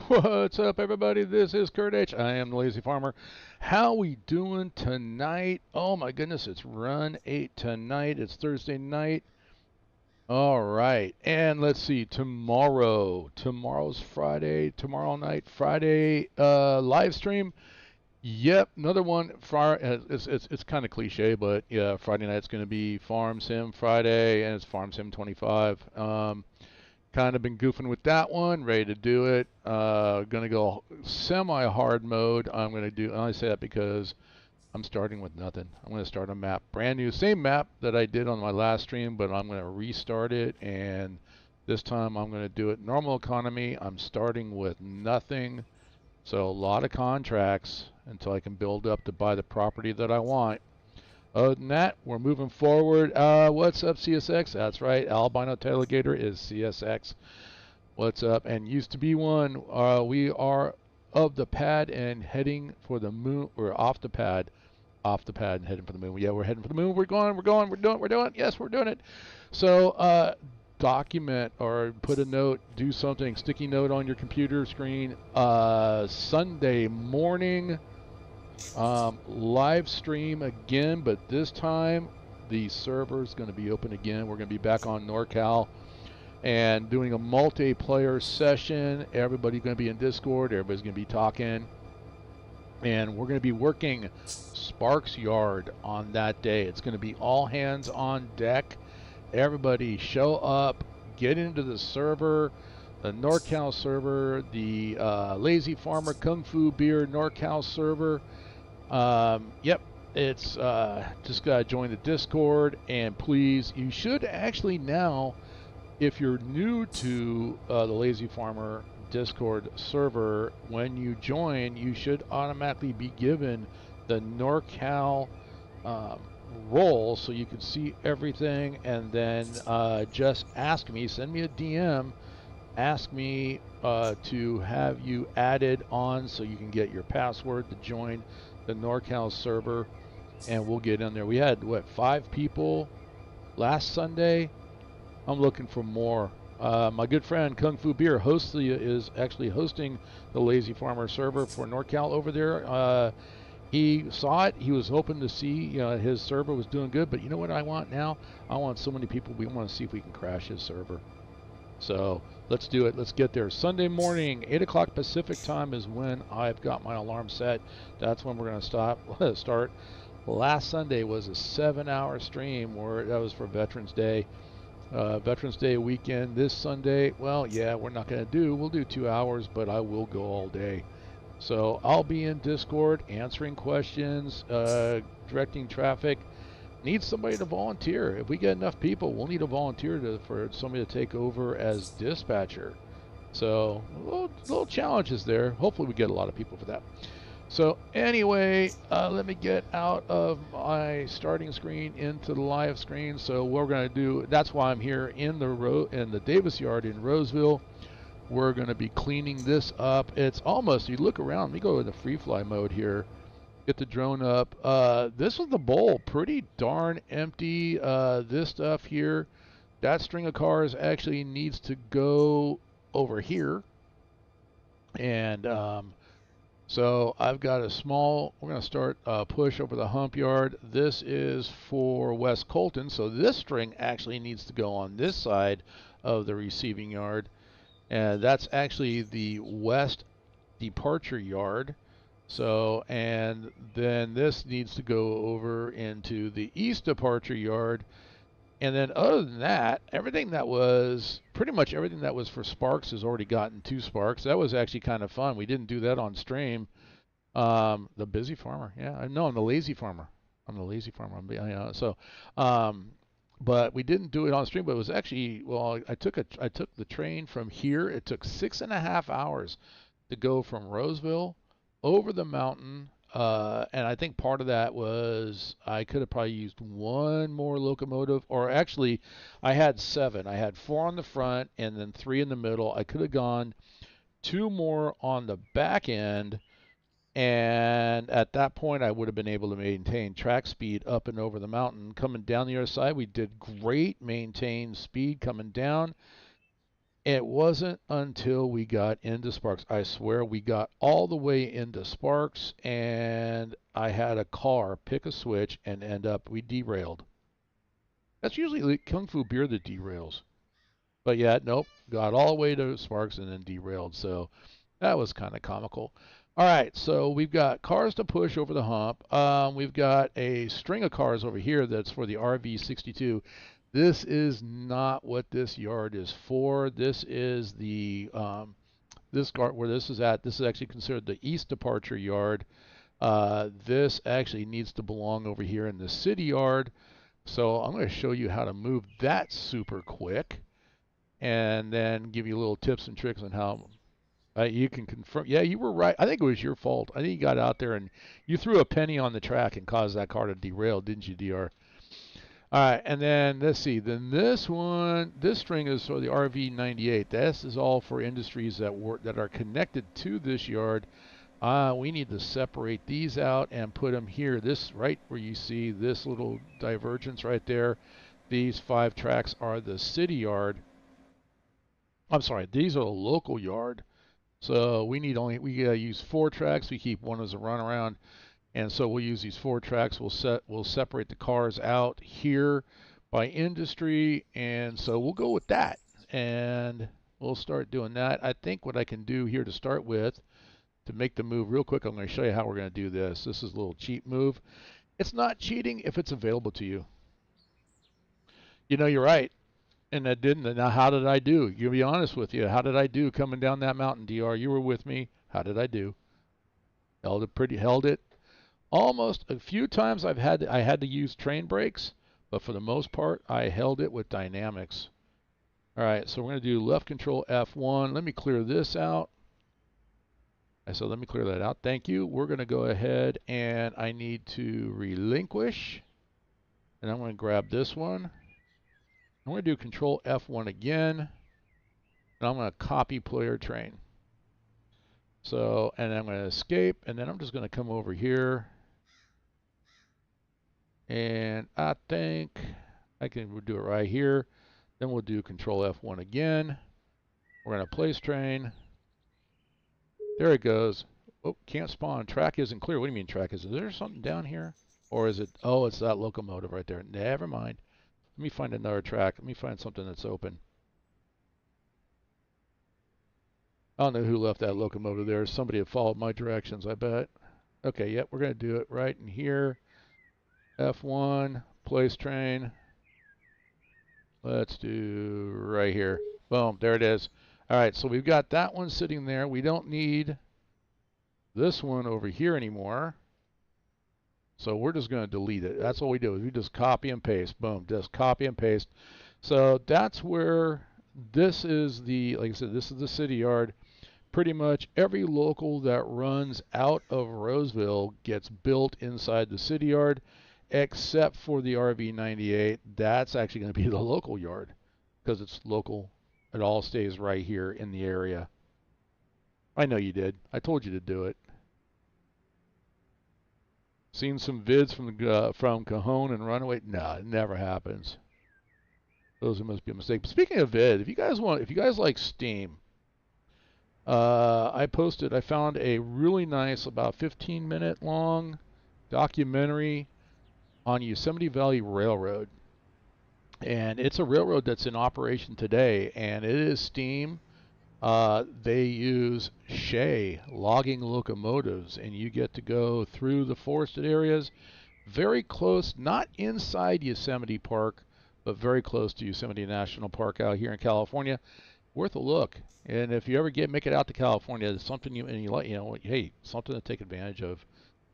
What's up, everybody? This is Kurt H. I am the Lazy Farmer. How we doing tonight? Oh my goodness, it's Run 8 tonight. It's Thursday night. All right, and let's see. Tomorrow's Friday. Tomorrow night, Friday, live stream. Yep, another one. It's kind of cliche, but yeah, Friday night's going to be Farm Sim Friday, and it's Farm Sim 25. Kind of been goofing with that one, ready to do it. Gonna go semi-hard mode. I say that because I'm starting with nothing. I'm gonna start a map, brand new, same map that I did on my last stream, but I'm gonna restart it, and this time I'm gonna do it normal economy. I'm starting with nothing, so a lot of contracts until I can build up to buy the property that I want. Other than that, we're moving forward. What's up, CSX? That's right, albino tailgater is CSX. What's up? And used to be one. We are of the pad and heading for the moon. We're off the pad and heading for the moon. Yeah, we're heading for the moon. We're doing. Yes, we're doing it. So, document or put a note, do something, sticky note on your computer screen. Sunday morning. Live stream again, but this time the server's going to be open again. We're going to be back on NorCal and doing a multiplayer session. Everybody's going to be in Discord. Everybody's going to be talking. And we're going to be working Sparks Yard on that day. It's going to be all hands on deck. Everybody show up, get into the server, the NorCal server, the Lazy Farmer Kung Fu Beer NorCal server. Yep, it's just got to join the Discord, and please, you should actually now, if you're new to the Lazy Farmer Discord server, when you join, you should automatically be given the NorCal role so you can see everything, and then just ask me, send me a DM, ask me to have you added on so you can get your password to join the NorCal server, and we'll get in there. We had, what, 5 people last Sunday? I'm looking for more. My good friend Kung Fu Beer is actually hosting the Lazy Farmer server for NorCal over there. He saw it. He was hoping to see, his server was doing good. But you know what I want now? I want so many people. We want to see if we can crash his server. So let's do it. Let's get there. Sunday morning, 8 o'clock Pacific time is when I've got my alarm set. That's when we're going to start. Last Sunday was a 7-hour stream that was for Veterans Day. Veterans Day weekend. This Sunday, well, yeah, we'll do 2 hours, but I will go all day. So I'll be in Discord answering questions, directing traffic. Need somebody to volunteer. If we get enough people, we'll need a volunteer for somebody to take over as dispatcher. So little challenges there. Hopefully we get a lot of people for that. So anyway, let me get out of my starting screen into the live screen. So what we're going to do, that's why I'm here in the Davis Yard in Roseville. We're going to be cleaning this up. It's almost, you look around, let me go into free fly mode here. Get the drone up. This was the bowl, pretty darn empty. This stuff here, that string of cars actually needs to go over here. And so I've got we're going to start push over the hump yard. This is for West Colton. So this string actually needs to go on this side of the receiving yard. And that's actually the west departure yard. So, and then this needs to go over into the east departure yard. And then other than that, pretty much everything that was for Sparks has already gotten 2 Sparks. That was actually kind of fun. We didn't do that on stream. The busy farmer. Yeah, no, I'm the lazy farmer. But we didn't do it on stream, but it was actually, well, I took the train from here. It took 6.5 hours to go from Roseville over the mountain, and I think part of that was I could have probably used one more locomotive, or actually I had 7. I had 4 on the front and then 3 in the middle. I could have gone 2 more on the back end, and at that point I would have been able to maintain track speed up and over the mountain. Coming down the other side, we did great, maintain speed coming down. It wasn't until we got into Sparks. I swear we got all the way into Sparks, and I had a car pick a switch and end up, we derailed. That's usually Kung Fu Beer that derails. But yeah, nope, got all the way to Sparks and then derailed. So that was kind of comical. All right, so we've got cars to push over the hump. We've got a string of cars over here that's for the RV62. This is not what this yard is for. This is the this car where this is at. This is actually considered the east departure yard. This actually needs to belong over here in the city yard. So I'm going to show you how to move that super quick, and then give you little tips and tricks on how you can confirm. Yeah, you were right. I think it was your fault. I think you got out there and you threw a penny on the track and caused that car to derail, didn't you, DR? All right, and then let's see. Then this one, this string is for the RV98. This is all for industries that are connected to this yard. We need to separate these out and put them here. This right where you see this little divergence right there. These 5 tracks are the city yard. I'm sorry, these are the local yard. So we use 4 tracks. We keep one as a runaround, and so we'll use these 4 tracks. We'll separate the cars out here by industry, and so we'll go with that, and we'll start doing that. I think what I can do here to start with, to make the move real quick, I'm going to show you how we're going to do this. This is a little cheat move. It's not cheating if it's available to you. You know, you're right. And that didn't. Now, how did I do? You'll be honest with you. How did I do coming down that mountain, DR? You were with me. How did I do? Held it. Almost a few times I had to use train brakes, but for the most part, I held it with dynamics. All right, so we're going to do left control F1. Let me clear this out. So let me clear that out. Thank you. We're going to go ahead and I need to relinquish. And I'm going to grab this one. I'm going to do control F1 again. And I'm going to copy player train. So, and I'm going to escape. And then I'm just going to come over here. And I think I can do it right here. Then we'll do control F1 again. We're going to place train. There it goes. Oh, can't spawn. Track isn't clear. What do you mean track isn't? Is there something down here? Or is it, oh, it's that locomotive right there. Never mind. Let me find another track. Let me find something that's open. I don't know who left that locomotive there. Somebody had followed my directions, I bet. Okay, yep, we're going to do it right in here. F1, place train. Let's do right here. Boom, there it is. All right, so we've got that one sitting there. We don't need this one over here anymore. So we're just going to delete it. That's all we do. We just copy and paste. Boom, just copy and paste. So that's where this is the, like I said, this is the city yard. Pretty much every local that runs out of Roseville gets built inside the city yard, except for the RV98. That's actually going to be the local yard because it's local. It all stays right here in the area. I know you did. I told you to do it. Seen some vids from Cajon and Run8. No, it never happens. Those must be a mistake. But speaking of vid, if you guys like Steam, I found a really nice, about 15-minute long documentary on Yosemite Valley Railroad. And it's a railroad that's in operation today, and it is steam. They use Shea logging locomotives, and you get to go through the forested areas very close, not inside Yosemite Park, but very close to Yosemite National Park out here in California. Worth a look. And if you ever make it out to California, it's something hey, something to take advantage of.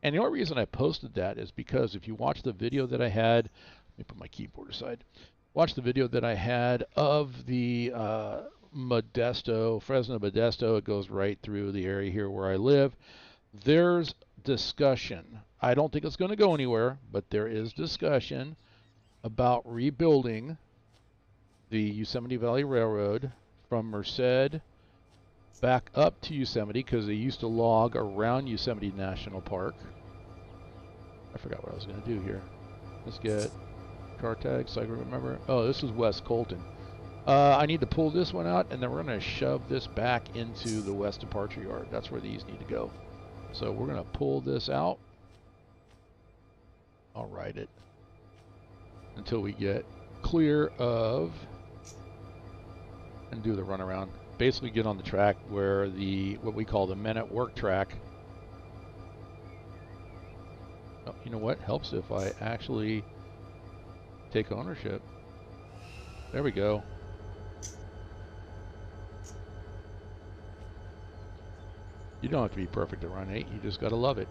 And the only reason I posted that is because if you watch the video that I had, let me put my keyboard aside. Watch the video that I had of the Fresno Modesto. It goes right through the area here where I live. There's discussion. I don't think it's going to go anywhere, but there is discussion about rebuilding the Yosemite Valley Railroad from Merced back up to Yosemite, because they used to log around Yosemite National Park. I forgot what I was going to do here. Let's get car tags so I can remember. Oh, this is West Colton. I need to pull this one out, and then we're going to shove this back into the west departure yard. That's where these need to go. So we're going to pull this out. I'll ride it until we get clear of and do the runaround. Basically get on the track where what we call the men at work track. Oh, you know what? Helps if I actually take ownership. There we go. You don't have to be perfect at Run 8. You just got to love it.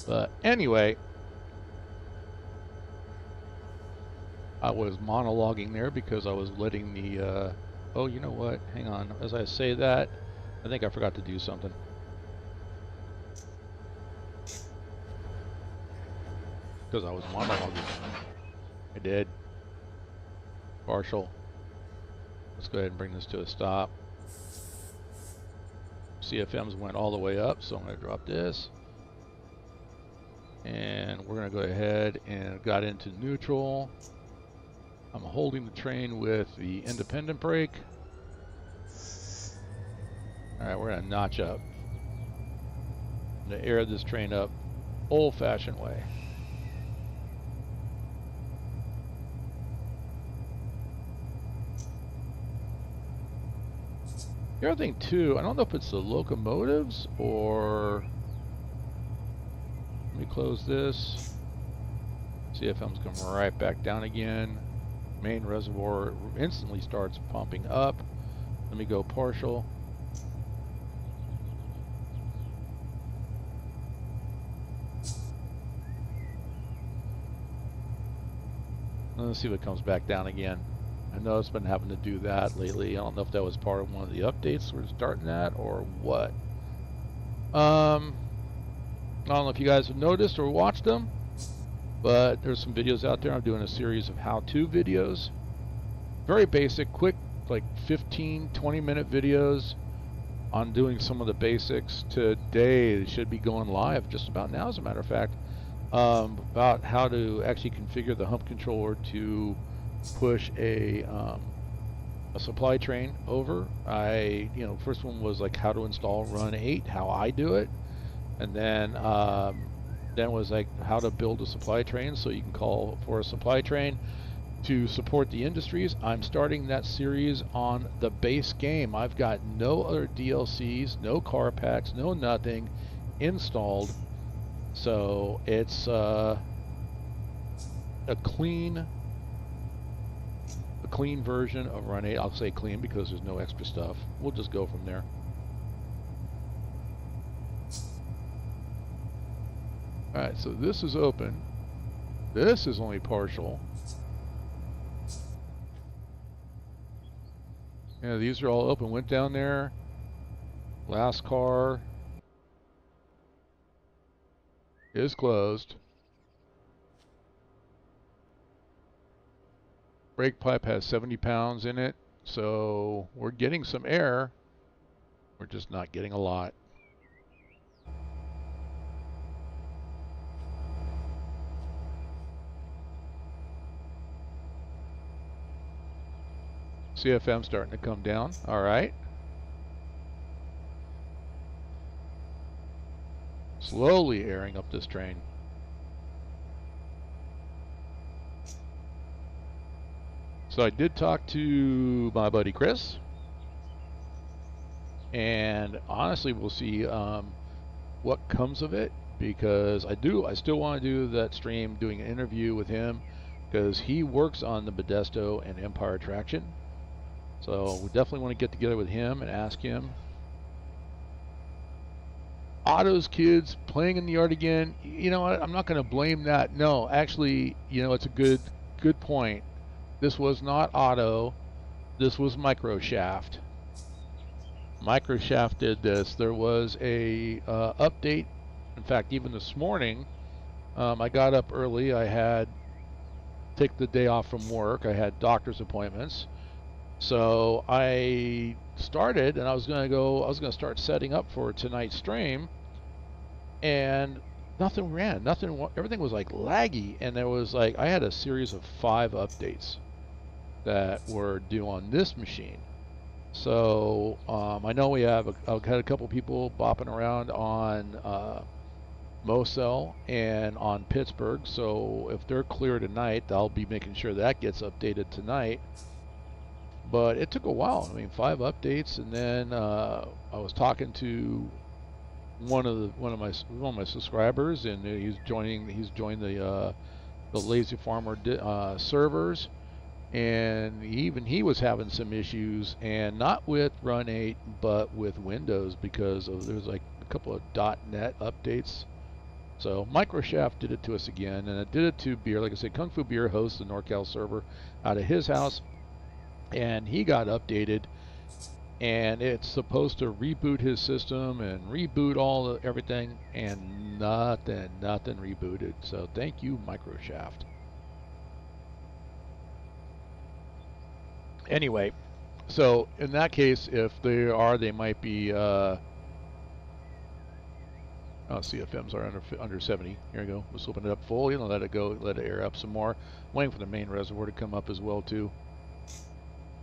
But anyway, I was monologuing there because I was letting the, oh, you know what? Hang on. As I say that, I think I forgot to do something. Because I was monologuing. I did. Partial. Let's go ahead and bring this to a stop. CFMs went all the way up, so I'm going to drop this. And we're going to go ahead and got into neutral. I'm holding the train with the independent brake. Alright, we're going to notch up. I'm going to air this train up old-fashioned way. The other thing too, I don't know if it's the locomotives or... Let me close this. CFM's coming right back down again. Main reservoir instantly starts pumping up. Let me go partial. Let's see what comes back down again. I know it's been having to do that lately. I don't know if that was part of one of the updates we're starting at or what. I don't know if you guys have noticed or watched them, but there's some videos out there. I'm doing a series of how-to videos. Very basic, quick, like 15, 20-minute videos on doing some of the basics. Today, it should be going live just about now, as a matter of fact, about how to actually configure the hump controller to push a supply train over. First one was like how to install Run8, how I do it, and then was like how to build a supply train so you can call for a supply train to support the industries. I'm starting that series on the base game. I've got no other DLCs, no car packs, no nothing installed, so it's a clean version of Run 8. I'll say clean because there's no extra stuff. We'll just go from there. Alright, so this is open. This is only partial. Yeah, these are all open. Went down there. Last car is closed. Brake pipe has 70 pounds in it, so we're getting some air. We're just not getting a lot. CFM starting to come down. All right. Slowly airing up this train. So I did talk to my buddy Chris, and honestly we'll see what comes of it, because I still want to do that stream doing an interview with him, because he works on the Modesto and Empire traction. So we definitely want to get together with him and ask him. Otto's kids playing in the yard again. You know what? I'm not going to blame that. No, actually, it's a good point. This was not Otto. This was Microshaft. Microshaft did this. There was a update. In fact, even this morning, I got up early. I had take the day off from work. I had doctor's appointments. So I started, and I was going to start setting up for tonight's stream, and nothing ran. Everything was like laggy, and there was like, I had a series of 5 updates that were due on this machine. So I know I've had a couple people bopping around on Moselle and on Pittsburgh. So if they're clear tonight, I'll be making sure that gets updated tonight. But it took a while. I mean, 5 updates, and then I was talking to one of my subscribers, and he's joined the Lazy Farmer servers, and even he was having some issues, and not with Run8, but with Windows, because there's like a couple of .NET updates. So Microshaft did it to us again, and it did it to Beer. Like I said, Kung Fu Beer hosts the NorCal server out of his house, and he got updated, and it's supposed to reboot his system and reboot everything, and nothing rebooted. So thank you, Microshaft. Anyway, so in that case, if they might be. CFMs are under 70. Here we go. Let's open it up full. Let it go. Let it air up some more. Waiting for the main reservoir to come up as well too.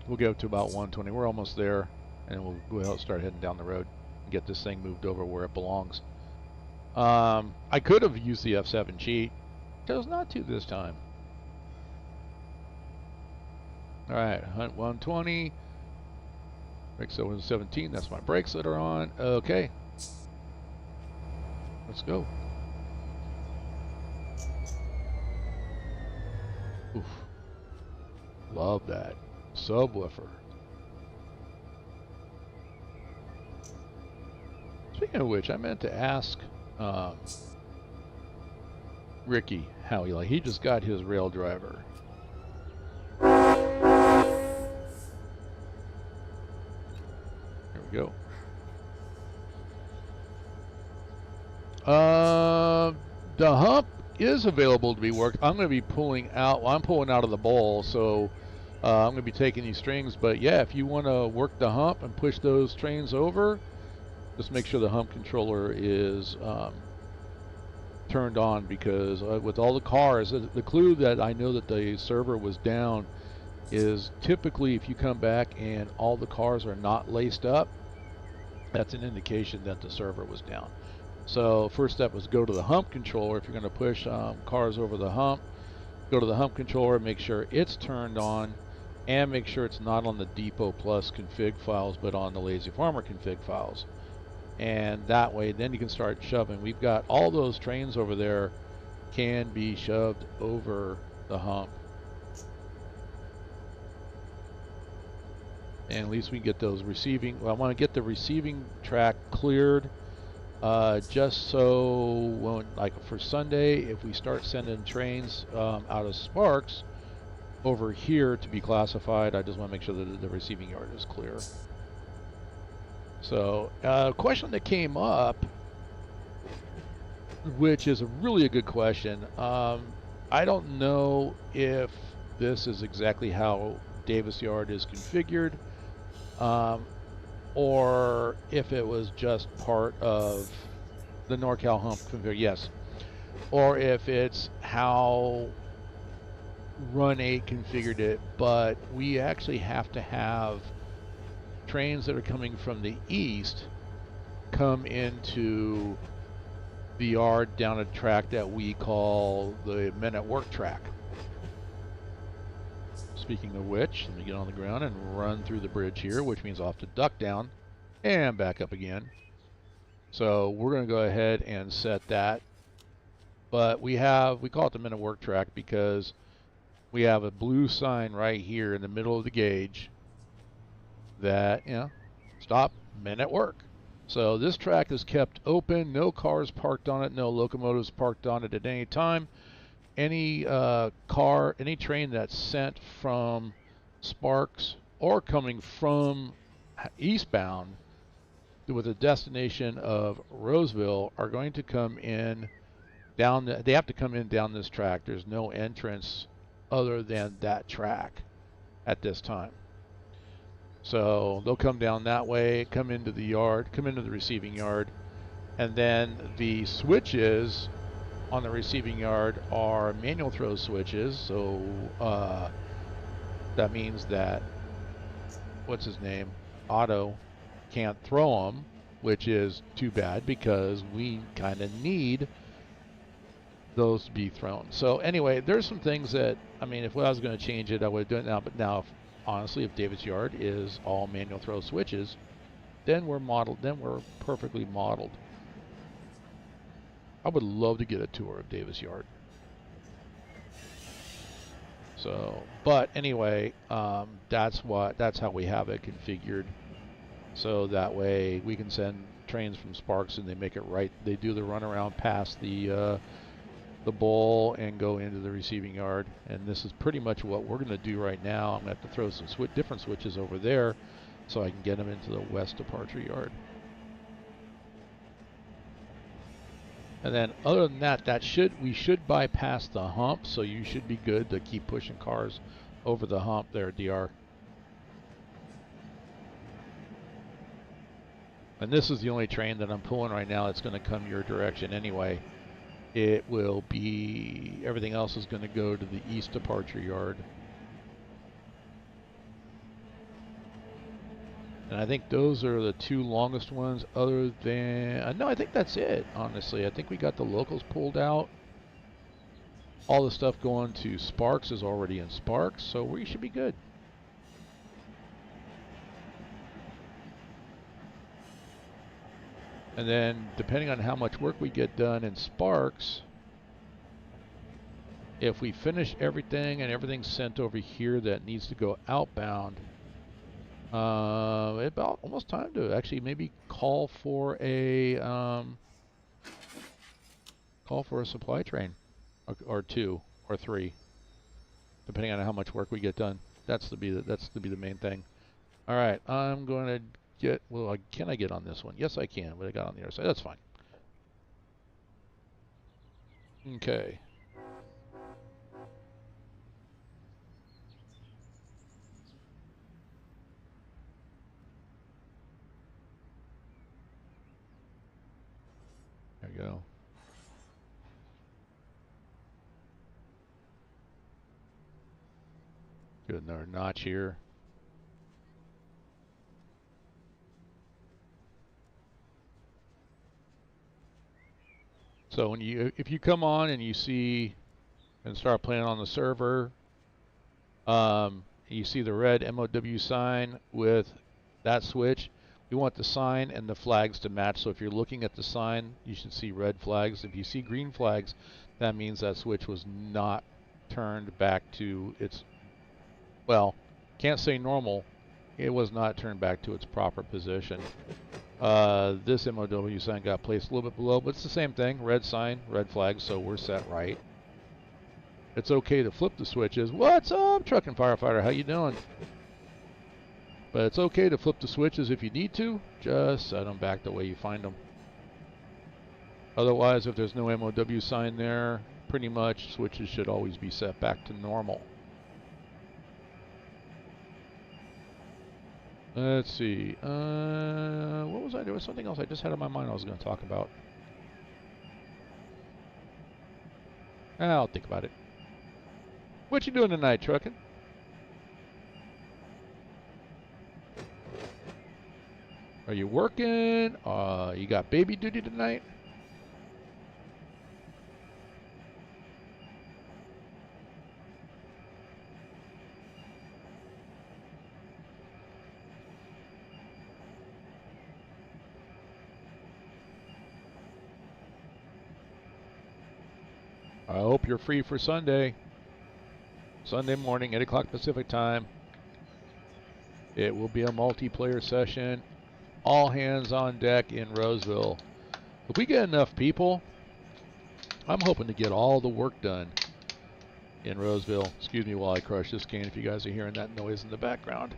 We'll go to about 120. We're almost there, and we'll go ahead and start heading down the road and get this thing moved over where it belongs. I could have used the F7 cheat. Chose not to this time. All right, hunt 120. Brakes 17. That's my brakes that are on. Okay. Let's go. Oof. Love that subwoofer. Speaking of which, I meant to ask Ricky how he just got his rail driver. Here we go. The hump is available to be worked. I'm going to be pulling out. Well, I'm pulling out of the bowl, so I'm going to be taking these strings. But yeah, if you want to work the hump and push those trains over, just make sure the hump controller is turned on, because with all the cars, the clue that I know that the server was down is typically if you come back and all the cars are not laced up, that's an indication that the server was down. So first step was go to the hump controller. If you're going to push cars over the hump, go to the hump controller, make sure it's turned on, and make sure it's not on the Depot Plus config files, but on the LazyFarmer config files. And that way, then you can start shoving. We've got all those trains over there can be shoved over the hump. And at least we get those receiving. Well, I want to get the receiving track cleared. Just so like for Sunday, if we start sending trains out of Sparks over here to be classified, I just want to make sure that the receiving yard is clear. So a question that came up, which is really a good question. I don't know if this is exactly how Davis Yard is configured, or if it was just part of the NorCal hump config. Yes. Or if it's how Run8 configured it, but we actually have to have trains that are coming from the east come into the yard down a track that we call the Men at Work track. Speaking of which, let me get on the ground and run through the bridge here, which means I'll have to duck down and back up again. So we're going to go ahead and set that. But we call it the Men at Work track because we have a blue sign right here in the middle of the gauge that, stop, Men at Work. So this track is kept open, no cars parked on it, no locomotives parked on it at any time. Any any train that's sent from Sparks or coming from eastbound with a destination of Roseville are going to come in down. They have to come in down this track. There's no entrance other than that track at this time. So they'll come down that way, come into the yard, come into the receiving yard, and then the switches on the receiving yard are manual throw switches. So that means that, what's his name, Otto can't throw them, which is too bad because we kind of need those to be thrown. So anyway, there's some things that, I mean, if I was going to change it, I would do it now. But now, honestly, if Davis Yard is all manual throw switches, then we're modeled. Then we're perfectly modeled. I would love to get a tour of Davis Yard. So, but anyway, that's how we have it configured. So that way we can send trains from Sparks and they make it right. They do the runaround past the bowl and go into the receiving yard. And this is pretty much what we're going to do right now. I'm going to have to throw some different switches over there so I can get them into the west departure yard. And then other than that, we should bypass the hump, so you should be good to keep pushing cars over the hump there, DR. And this is the only train that I'm pulling right now that's going to come your direction anyway. It will be, everything else is going to go to the east departure yard. And I think those are the two longest ones other than, no, I think that's it, honestly. I think we got the locals pulled out. All the stuff going to Sparks is already in Sparks, so we should be good. And then, depending on how much work we get done in Sparks, if we finish everything and everything's sent over here that needs to go outbound, it's about almost time to actually maybe call for a supply train, or two or three, depending on how much work we get done. That's to be the main thing. All right, I'm going to get. Well, can I get on this one? Yes, I can. But I got on the other side. That's fine. Okay. There we go. Get another notch here. So if you come on and you see and start playing on the server, you see the red MOW sign with that switch. We want the sign and the flags to match. So if you're looking at the sign, you should see red flags. If you see green flags, that means that switch was not turned back to its, well, can't say normal. It was not turned back to its proper position. This MOW sign got placed a little bit below, but it's the same thing. Red sign, red flag, so we're set right. It's okay to flip the switches. What's up, truck and firefighter? How you doing? But it's okay to flip the switches if you need to. Just set them back the way you find them. Otherwise, if there's no MOW sign there, pretty much switches should always be set back to normal. Let's see. What was I doing? Something else I just had in my mind I was going to talk about. I'll think about it. What you doing tonight, trucking? Are you working? You got baby duty tonight? I hope you're free for Sunday. Sunday morning, 8 o'clock Pacific time. It will be a multiplayer session. All hands on deck in Roseville. If we get enough people, I'm hoping to get all the work done in Roseville. Excuse me while I crush this can if you guys are hearing that noise in the background.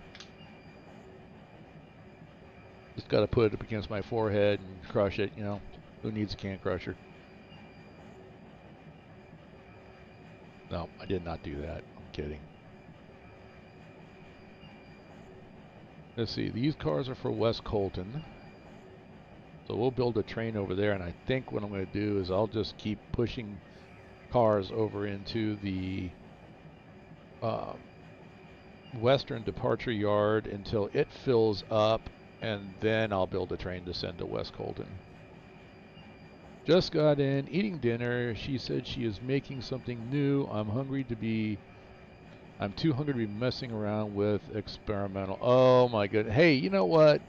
Just got to put it up against my forehead and crush it, you know. Who needs a can crusher? No, I did not do that. I'm kidding. Let's see, these cars are for West Colton. So we'll build a train over there, and I think what I'm going to do is I'll just keep pushing cars over into the western departure yard until it fills up, and then I'll build a train to send to West Colton. Just got in, eating dinner. She said she is making something new. I'm too hungry to be messing around with experimental. Oh my goodness. Hey, you know what?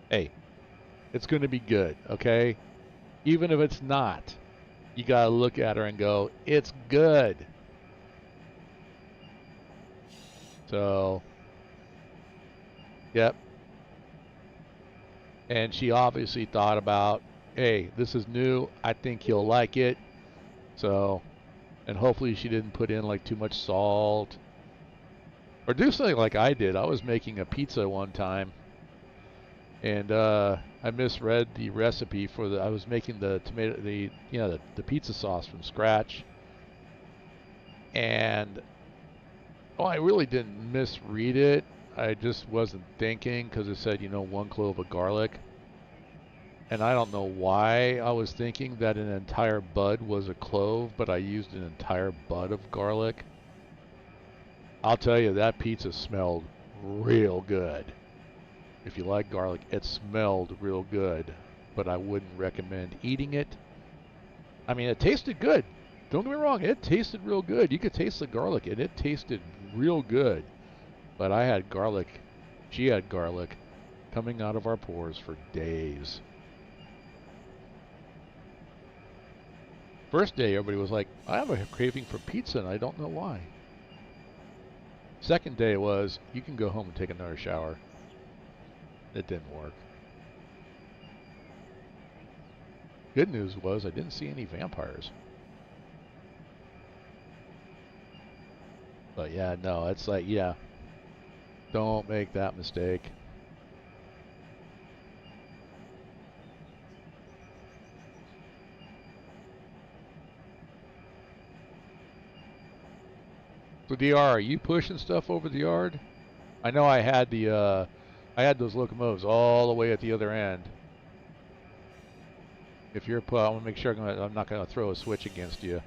Hey, it's going to be good, okay? Even if it's not, you got to look at her and go, it's good. So, yep. And she obviously thought about, hey, this is new. I think he'll like it. So, and hopefully she didn't put in like too much salt. Or do something like I did. I was making a pizza one time, and I misread the recipe for I was making the tomato, the pizza sauce from scratch. And, oh, I really didn't misread it. I just wasn't thinking because it said, 1 clove of garlic. And I don't know why I was thinking that an entire bud was a clove, but I used an entire bud of garlic. I'll tell you, that pizza smelled real good. If you like garlic, it smelled real good, but I wouldn't recommend eating it. I mean, it tasted good. Don't get me wrong, it tasted real good. You could taste the garlic, and it tasted real good. But I had garlic, she had garlic coming out of our pores for days. First day, everybody was like, I have a craving for pizza, and I don't know why. Second day was, you can go home and take another shower. It didn't work. Good news was I didn't see any vampires. But yeah, no, it's like, yeah, don't make that mistake. So DR, are you pushing stuff over the yard? I know I had I had those locomotives all the way at the other end. If you're, I want to make sure I'm not going to throw a switch against you.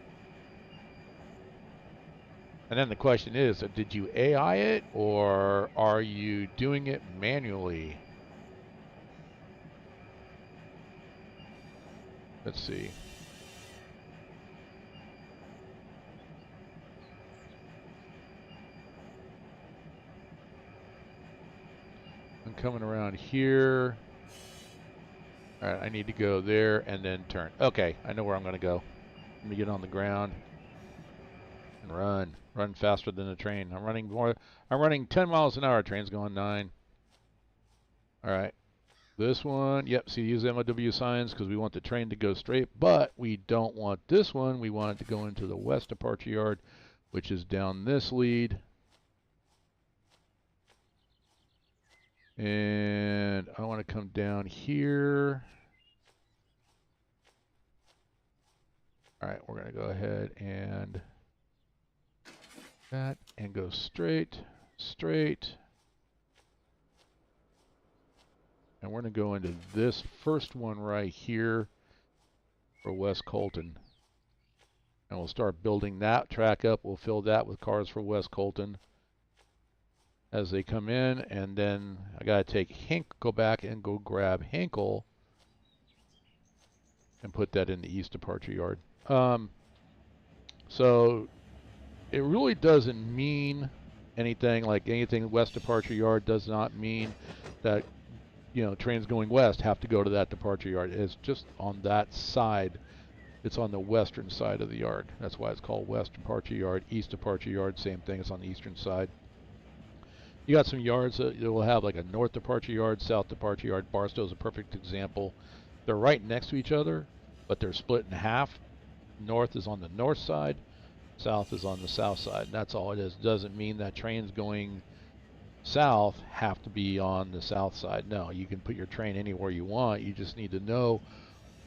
And then the question is, did you AI it, or are you doing it manually? Let's see. I'm coming around here. All right, I need to go there and then turn. Okay, I know where I'm going to go. Let me get on the ground and run. Run faster than the train. I'm running 10 miles an hour. Train's going 9. All right. This one, yep, see, use MOW signs because we want the train to go straight, but we don't want this one. We want it to go into the west departure yard, which is down this lead. And I want to come down here. All right, we're going to go ahead and that and go straight. And we're going to go into this first one right here for West Colton. And we'll start building that track up. We'll fill that with cars for West Colton as they come in. And then I got to take go back and go grab Hinkle and put that in the east departure yard. So it really doesn't mean anything. Like anything west departure yard does not mean that trains going west have to go to that departure yard. It's just on that side. It's on the western side of the yard. That's why it's called west departure yard. East departure yard, same thing. It's on the eastern side. You got some yards that will have like a north departure yard, south departure yard. Barstow is a perfect example. They're right next to each other, but they're split in half. North is on the north side, south is on the south side. And that's all it is. It doesn't mean that trains going south have to be on the south side. No, you can put your train anywhere you want. You just need to know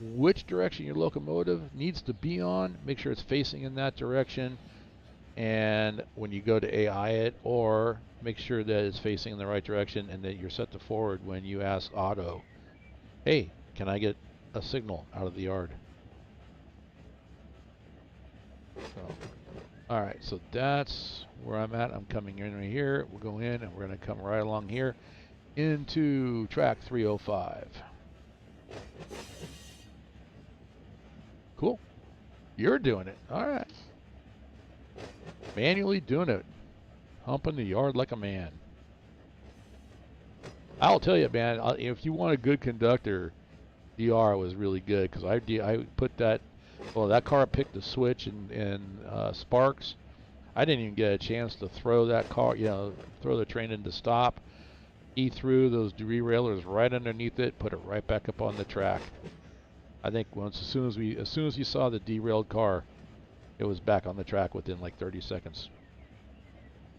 which direction your locomotive needs to be on. Make sure it's facing in that direction. and when you go to AI it, or make sure that it's facing in the right direction and that you're set to forward when you ask auto, hey, can I get a signal out of the yard? So, all right, so that's where I'm at. I'm coming in right here. We'll go in and we're going to come right along here into track 305. Cool. You're doing it. All right. Manually doing it. Humping the yard like a man. I'll tell you, man, if you want a good conductor, DR was really good because I put that, well, that car picked the switch in Sparks. I didn't even get a chance to throw that car, throw the train into stop. He threw those derailleurs right underneath it, put it right back up on the track. I think as soon as you saw the derailed car, it was back on the track within like 30 seconds.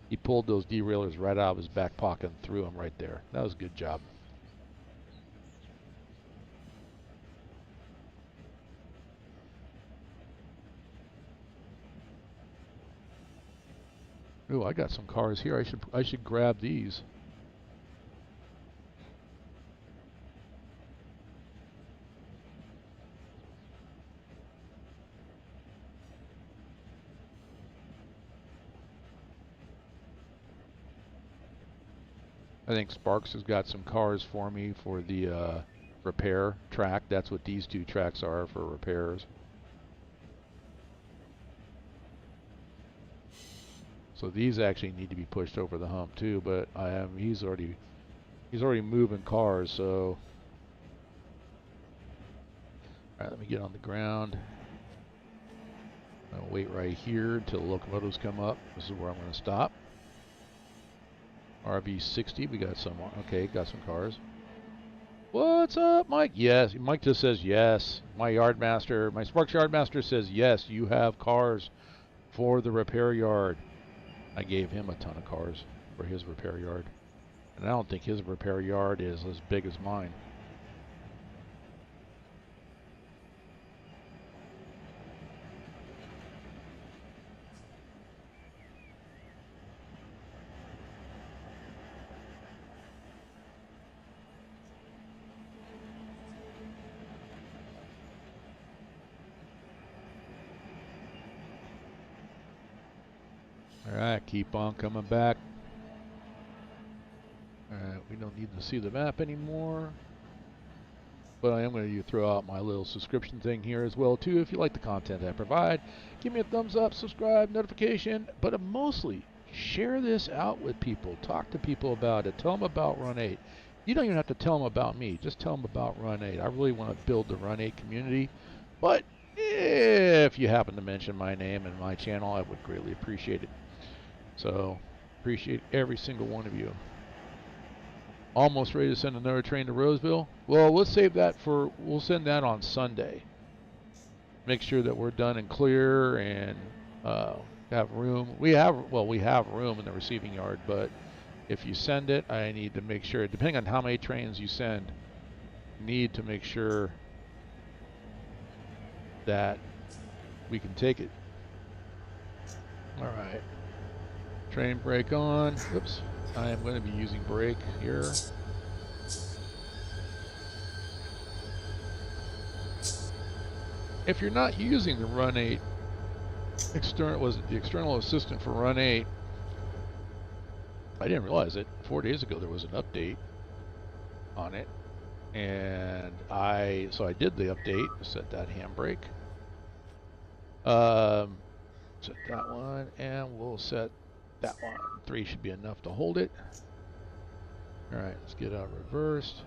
He pulled those derailleurs right out of his back pocket and threw them right there. That was a good job. Ooh, I got some cars here. I should grab these. I think Sparks has got some cars for me for the repair track. That's what these two tracks are for repairs. So these actually need to be pushed over the hump too, but he's already moving cars, so all right, let me get on the ground. I'll wait right here until the locomotives come up. This is where I'm going to stop. RV60, we got some, okay, got some cars. What's up, Mike? Yes, Mike just says yes. My yardmaster, my Sparks yardmaster says yes, you have cars for the repair yard. I gave him a ton of cars for his repair yard. And I don't think his repair yard is as big as mine. Alright, keep on coming back. Alright, we don't need to see the map anymore. But I am going to throw out my little subscription thing here as well too. If you like the content I provide, give me a thumbs up, subscribe, notification, but mostly share this out with people. Talk to people about it. Tell them about Run8. You don't even have to tell them about me. Just tell them about Run8. I really want to build the Run8 community. But if you happen to mention my name and my channel, I would greatly appreciate it. So, appreciate every single one of you. Almost ready to send another train to Roseville. Well, let's save that we'll send that on Sunday. Make sure that we're done and clear and have room. We have room in the receiving yard, but if you send it, I need to make sure, depending on how many trains you send, need to make sure that we can take it. All right. Train brake on. Oops. I am going to be using brake here. If you're not using the Run8 external assistant for Run8, I didn't realize it. 4 days ago there was an update on it, and so I did the update. Set that handbrake. Set that one, and we'll set that one. 3 should be enough to hold it. Alright, let's get out reversed.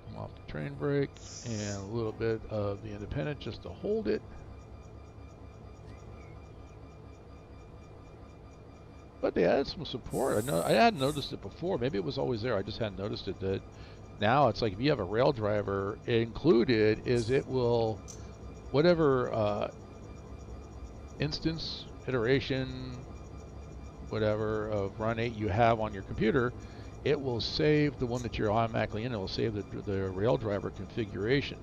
Come off the train brake, and a little bit of the independent just to hold it. But they added some support. I hadn't noticed it before. Maybe it was always there. I just hadn't noticed it. That now it's like if you have a rail driver included, it will, whatever instance, iteration, whatever of Run8 you have on your computer, it will save the one that you're automatically in. It will save the rail driver configuration.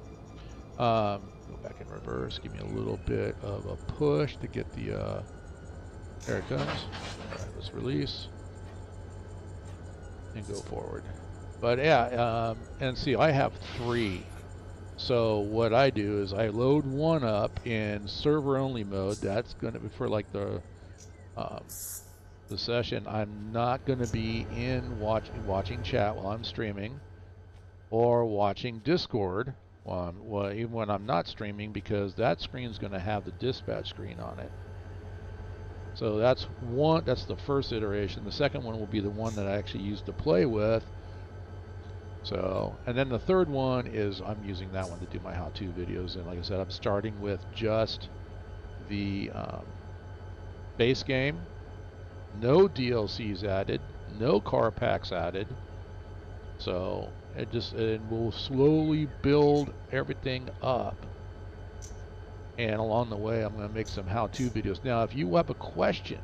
Go back in reverse. Give me a little bit of a push to get the, there it comes. All right, let's release and go forward. But yeah, and see, I have 3. So what I do is I load one up in server-only mode. That's going to be for like the session. I'm not going to be in watching chat while I'm streaming, or watching Discord even when I'm not streaming, because that screen is going to have the dispatch screen on it. So that's one. That's the first iteration. The second one will be the one that I actually use to play with. So, and then the third one is I'm using that one to do my how-to videos. And like I said, I'm starting with just the base game, no DLCs added, no car packs added. So and we'll slowly build everything up. And along the way, I'm going to make some how-to videos. Now, if you have a question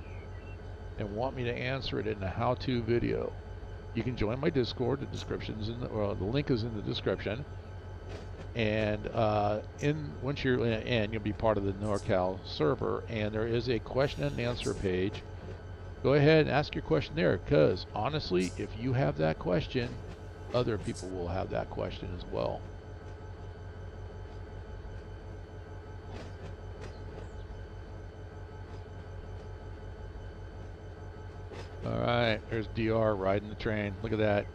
and want me to answer it in a how-to video, you can join my Discord. The description's the link is in the description. And once you're in, you'll be part of the NorCal server, and there is a question and answer page. Go ahead and ask your question there, because honestly, if you have that question, other people will have that question as well. All right, there's DR riding the train. Look at that.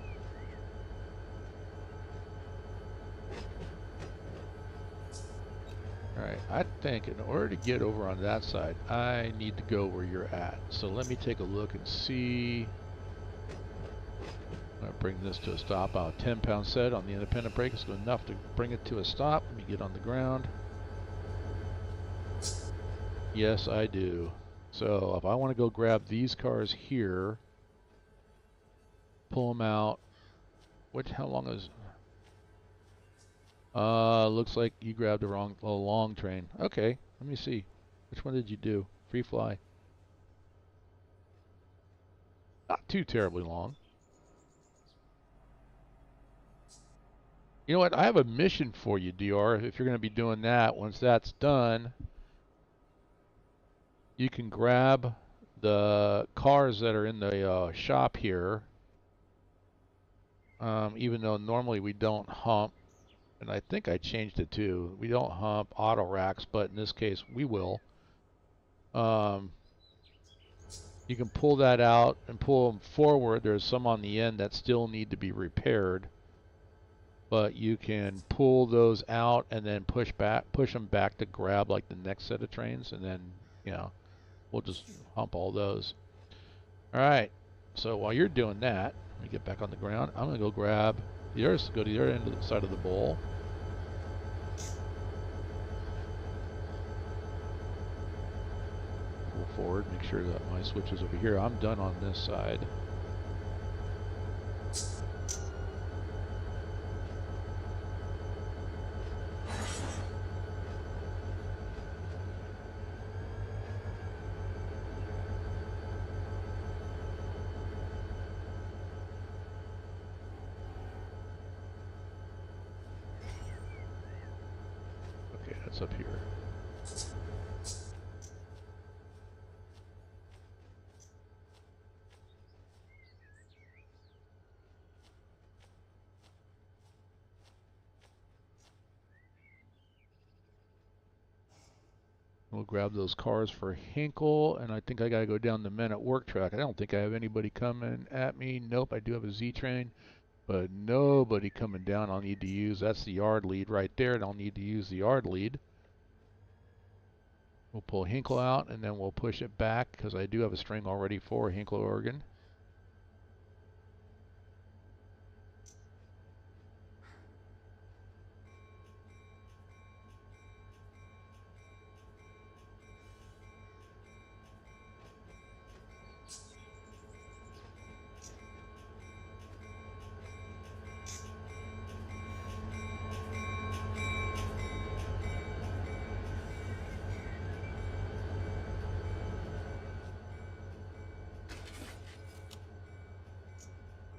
All right, I think in order to get over on that side, I need to go where you're at. So let me take a look and see. I'm going to bring this to a stop. 10-pound set on the independent brake is enough to bring it to a stop. Let me get on the ground. Yes, I do. So if I want to go grab these cars here, pull them out. How long is? Looks like you grabbed the long train. Okay, let me see. Which one did you do? Free fly. Not too terribly long. You know what? I have a mission for you, DR. If you're going to be doing that, once that's done, you can grab the cars that are in the shop here. Even though normally we don't hump, and I think I changed it too. We don't hump auto racks, but in this case we will. You can pull that out and pull them forward. There's some on the end that still need to be repaired, but you can pull those out and then push them back to grab like the next set of trains, and then we'll just hump all those. All right. So while you're doing that, let me get back on the ground. I'm gonna go grab go to the other end of the side of the bowl. Pull forward, make sure that my switch is over here. I'm done on this side. Okay, that's up here. We'll grab those cars for Hinkle, and I think I gotta go down the men at work track. I don't think I have anybody coming at me. Nope, I do have a Z train, but nobody coming down. I'll need to use, that's the yard lead right there, and I'll need to use the yard lead. We'll pull Hinkle out, and then we'll push it back, because I do have a string already for Hinkle, Oregon.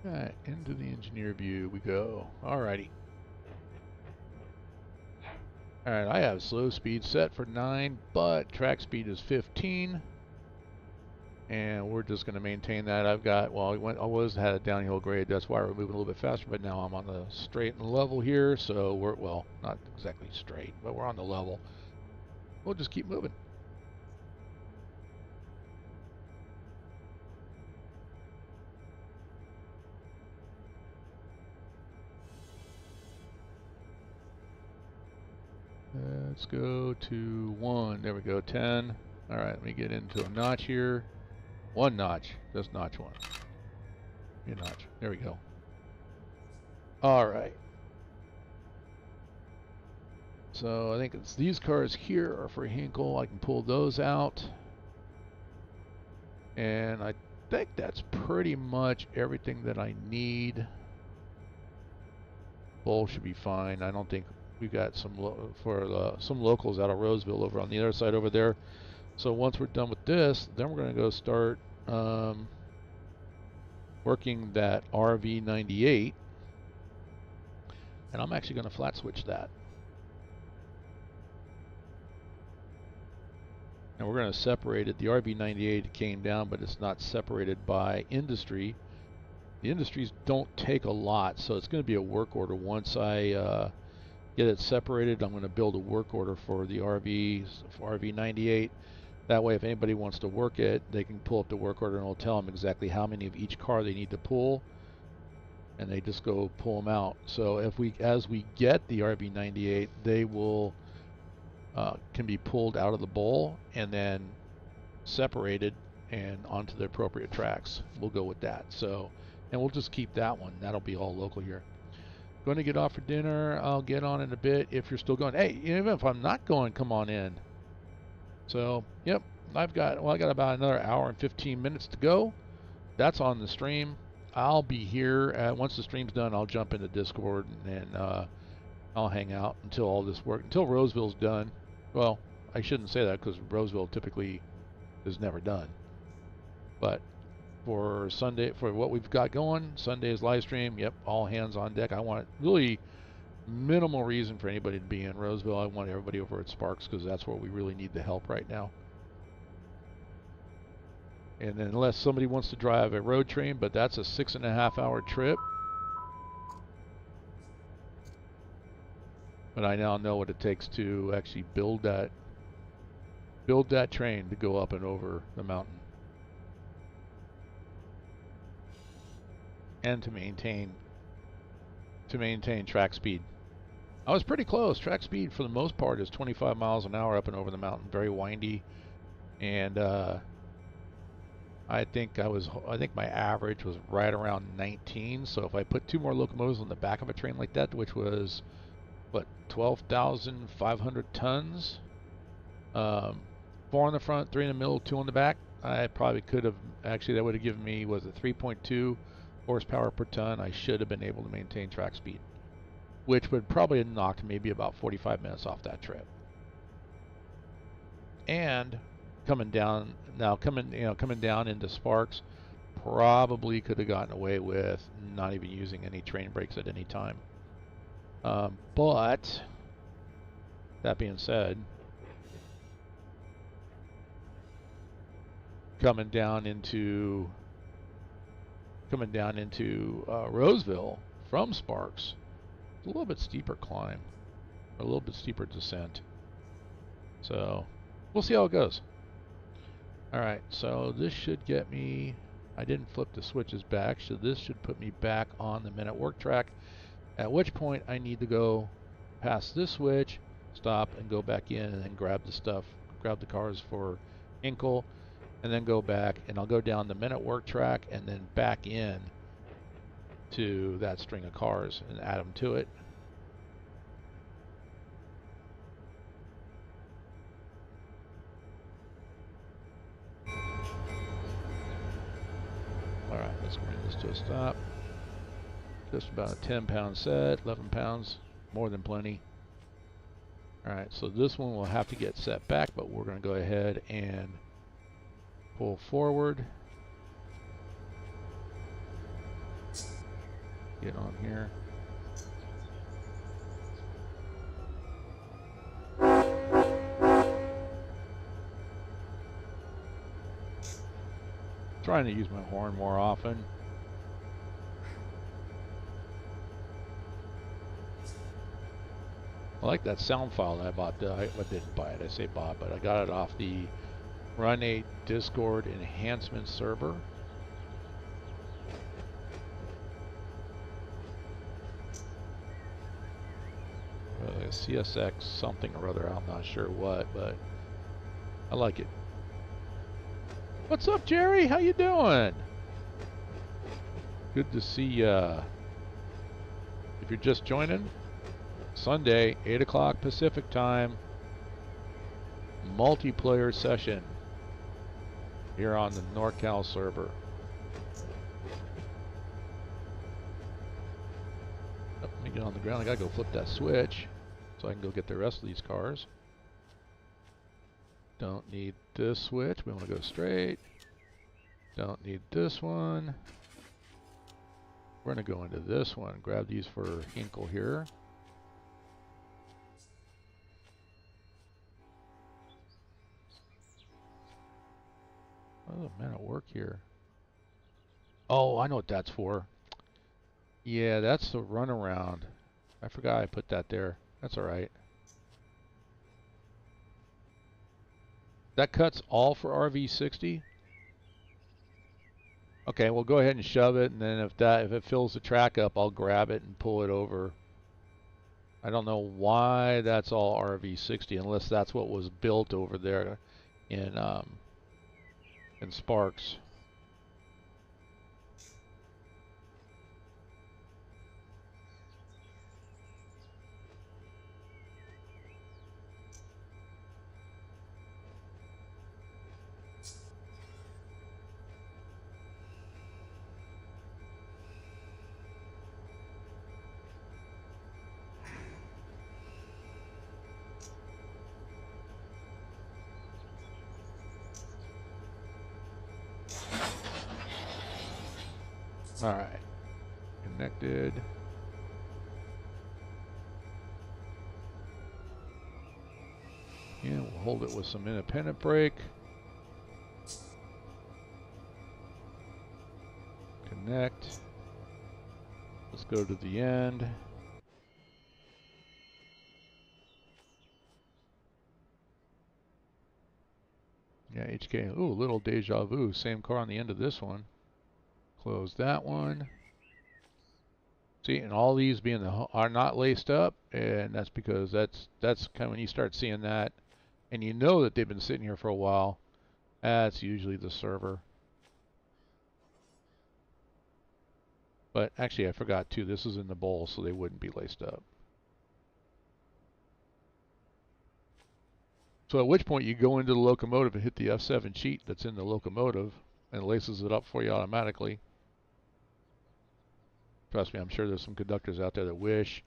Alright, into the engineer view we go. Alrighty. Alright, I have slow speed set for 9, but track speed is 15. And we're just going to maintain that. I've got, well, I had a downhill grade, that's why we're moving a little bit faster, but now I'm on the straight and level here, so we're, well, not exactly straight, but we're on the level. We'll just keep moving. Let's go to 1. There we go, 10. All right, let me get into a notch here. 1 notch, just notch 1. A notch. There we go. All right. So I think it's these cars here are for Hinkle. I can pull those out. And I think that's pretty much everything that I need. Bowl should be fine. I don't think we've got some some locals out of Roseville over on the other side over there. So once we're done with this, then we're going to go start working that RV98. And I'm actually going to flat switch that. And we're going to separate it. The RV98 came down, but it's not separated by industry. The industries don't take a lot, so it's going to be a work order. Once I get it separated, I'm going to build a work order for the RV98. That way, if anybody wants to work it, they can pull up the work order and it'll tell them exactly how many of each car they need to pull, and they just go pull them out. So as we get the RV98, they will can be pulled out of the bowl and then separated and onto the appropriate tracks. We'll go with that. So, and we'll just keep that one. That'll be all local here. Going to get off for dinner. I'll get on in a bit. If you're still going, hey, even if I'm not going, come on in. So, yep, I got about another hour and 15 minutes to go. That's on the stream. I'll be here. Once the stream's done, I'll jump into Discord and I'll hang out until all this work, until Roseville's done. Well, I shouldn't say that because Roseville typically is never done. But for Sunday, for what we've got going, Sunday's live stream, yep, all hands on deck. I want really minimal reason for anybody to be in Roseville. I want everybody over at Sparks because that's where we really need the help right now. And then unless somebody wants to drive a road train, but that's a 6.5 hour trip. But I now know what it takes to actually build that train to go up and over the mountain. And to maintain track speed. I was pretty close. Track speed for the most part is 25 miles an hour up and over the mountain, very windy. And I think my average was right around 19. So if I put 2 more locomotives on the back of a train like that, which was what, 12,500 tons, 4 on the front, 3 in the middle, 2 on the back, I probably could have, actually that would have given me, was it 3.2 horsepower per ton. I should have been able to maintain track speed, which would probably have knocked maybe about 45 minutes off that trip. And coming down into Sparks, probably could have gotten away with not even using any train brakes at any time. But that being said, coming down into Roseville from Sparks, it's a little bit steeper climb, a little bit steeper descent. So we'll see how it goes. All right, so this should get me, I didn't flip the switches back, so this should put me back on the minute work track, at which point I need to go past this switch, stop, and go back in and then grab the cars for Inkle, and then go back, and I'll go down the minute work track and then back in to that string of cars and add them to it. Alright, let's bring this to a stop. Just about a 10-pound set, 11 pounds, more than plenty. Alright, so this one will have to get set back, but we're going to go ahead and pull forward. Get on here. Trying to use my horn more often. I like that sound file that I bought. I didn't buy it. I say bought, but I got it off the Run8 Discord enhancement server. CSX something or other. I'm not sure what, but I like it. What's up, Jerry? How you doing? Good to see ya. If you're just joining, Sunday, 8 o'clock Pacific time, multiplayer session here on the NorCal server. Oh, let me get on the ground. I gotta go flip that switch so I can go get the rest of these cars. Don't need this switch. We want to go straight. Don't need this one. We're going to go into this one. Grab these for Hinkle here. Oh, man at work here. Oh, I know what that's for. Yeah, that's the runaround. I forgot I put that there. That's all right. That cuts all for RV60. Okay, we'll go ahead and shove it, and then if it fills the track up, I'll grab it and pull it over. I don't know why that's all RV60, unless that's what was built over there in Sparks. All right, connected. And we'll hold it with some independent brake. Connect. Let's go to the end. Yeah, HK. Ooh, little deja vu. Same car on the end of this one. Close that one. See, and all these being are not laced up, and that's because that's kind of when you start seeing that, and you know that they've been sitting here for a while. That's usually the server. But actually, I forgot too. This is in the bowl, so they wouldn't be laced up. So at which point you go into the locomotive and hit the F7 sheet that's in the locomotive, and it laces it up for you automatically. Trust me, I'm sure there's some conductors out there that wish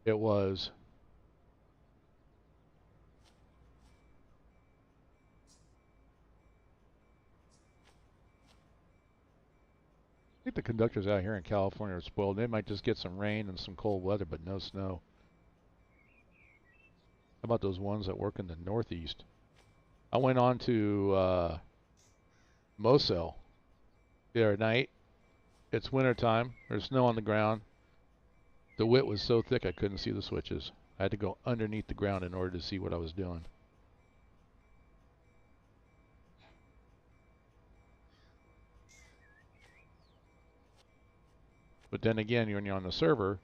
it was. I think the conductors out here in California are spoiled. They might just get some rain and some cold weather, but no snow. How about those ones that work in the Northeast? I went on to Moselle the other night. It's wintertime. There's snow on the ground. The wit was so thick I couldn't see the switches. I had to go underneath the ground in order to see what I was doing. But then again, when you're on the server,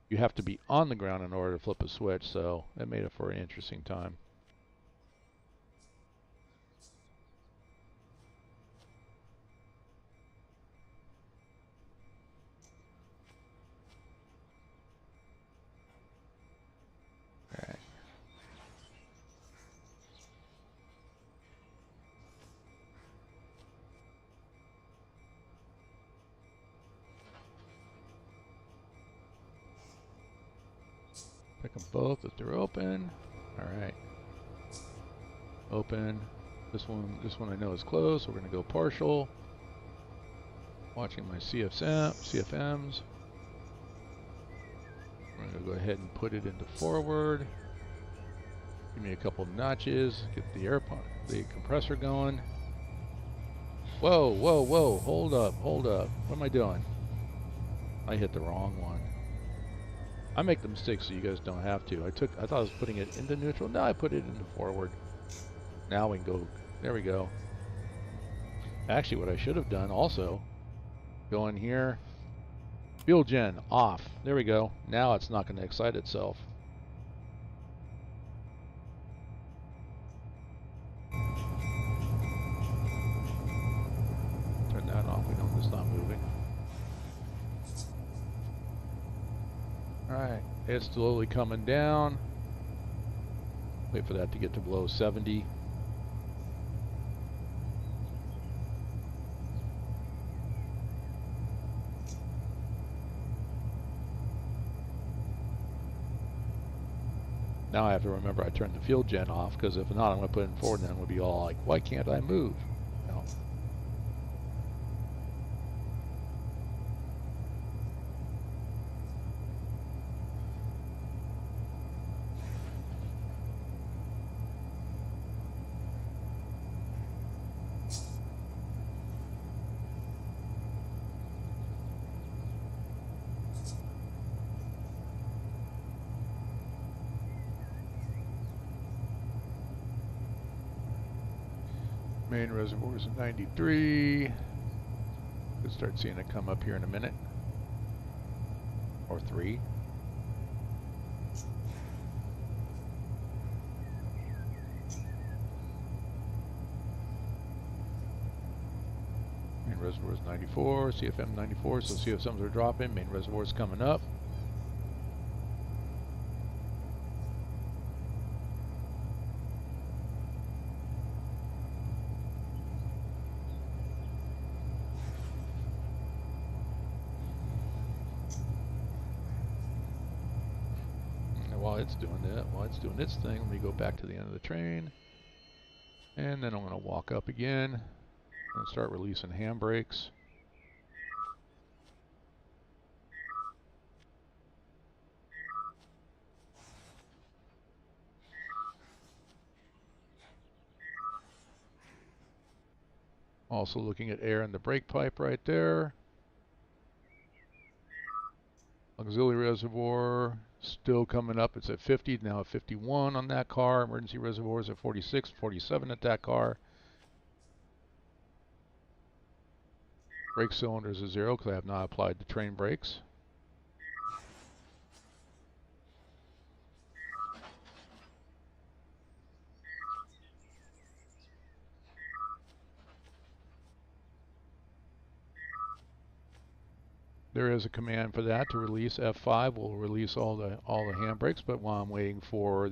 you have to be on the ground in order to flip a switch, so that made it for an interesting time. Alright. Pick them both if they're open. Alright. Open. This one I know is closed, so we're going to go partial. Watching my CFMs. We're going to go ahead and put it into forward. Give me a couple notches. Get the compressor going. Whoa, whoa, whoa. Hold up, hold up. What am I doing? I hit the wrong one. I make the mistake so you guys don't have to. I thought I was putting it into neutral. No, I put it into forward. Now we can go. There we go. Actually, what I should have done also, go in here. Fuel gen off. There we go. Now it's not going to excite itself. Turn that off. We know it's not moving. Alright, it's slowly coming down. Wait for that to get to below 70. Now I have to remember I turned the fuel gen off, because if not, I'm going to put it in forward, and then we'll be all like, why can't I move? No. Main reservoir is at 93. Could start seeing it come up here in a minute. Or 3. Main reservoir is 94, CFM 94, so CFMs are dropping, main reservoir is coming up. While it's doing that, while it's doing its thing, let me go back to the end of the train. And then I'm going to walk up again and start releasing handbrakes. Also looking at air in the brake pipe right there. Auxiliary reservoir still coming up. It's at 50, now at 51 on that car. Emergency reservoirs at 46, 47 at that car. Brake cylinders is 0 because I have not applied the train brakes. There is a command for that to release. F5 will release all the handbrakes, but while I'm waiting for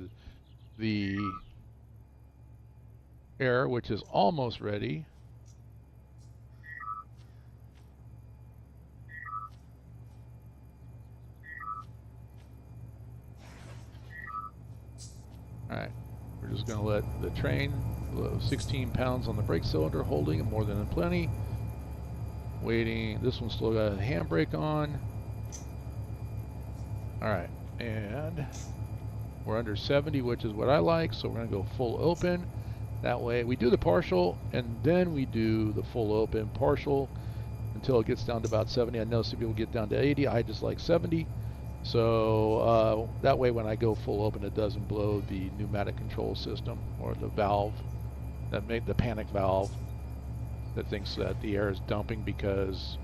the air, which is almost ready, alright, we're just going to let the train, 16 pounds on the brake cylinder, holding it more than plenty. Waiting, this one's still got a handbrake on. Alright, and we're under 70, which is what I like, so we're going to go full open. That way, we do the partial, and then we do the full open partial until it gets down to about 70. I know some people get down to 80. I just like 70. So that way, when I go full open, it doesn't blow the pneumatic control system or the valve that made the panic valve that thinks that the air is dumping because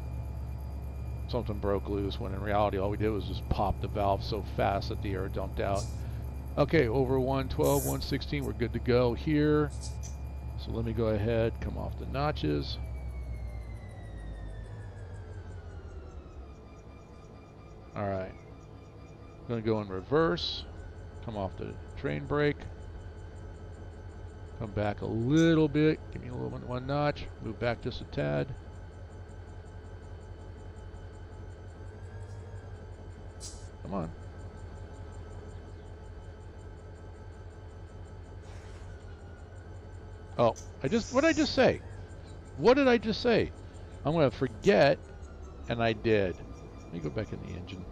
something broke loose, when in reality all we did was just pop the valve so fast that the air dumped out. Okay, over 112, 116, we're good to go here. So let me go ahead, come off the notches. Alright, I'm going to go in reverse, come off the train brake. Come back a little bit, give me a little one notch, move back just a tad. Come on. Oh, what did I just say? What did I just say? I'm going to forget, and I did. Let me go back in the engine.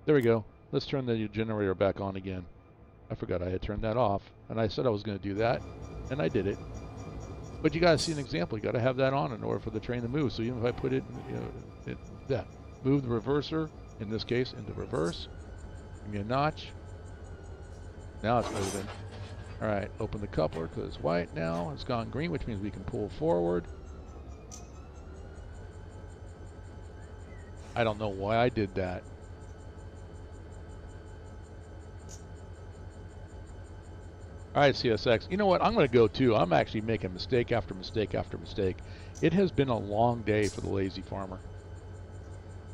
There we go. Let's turn the generator back on again. I forgot I had turned that off, and I said I was going to do that, and I did it. But you got to see an example. You got to have that on in order for the train to move. So even if I put it, that move the reverser, in this case, into reverse, give me a notch. Now it's moving. All right, open the coupler because it's white now. It's gone green, which means we can pull forward. I don't know why I did that. All right, CSX. You know what? I'm going to go too. I'm actually making mistake after mistake after mistake. It has been a long day for the lazy farmer.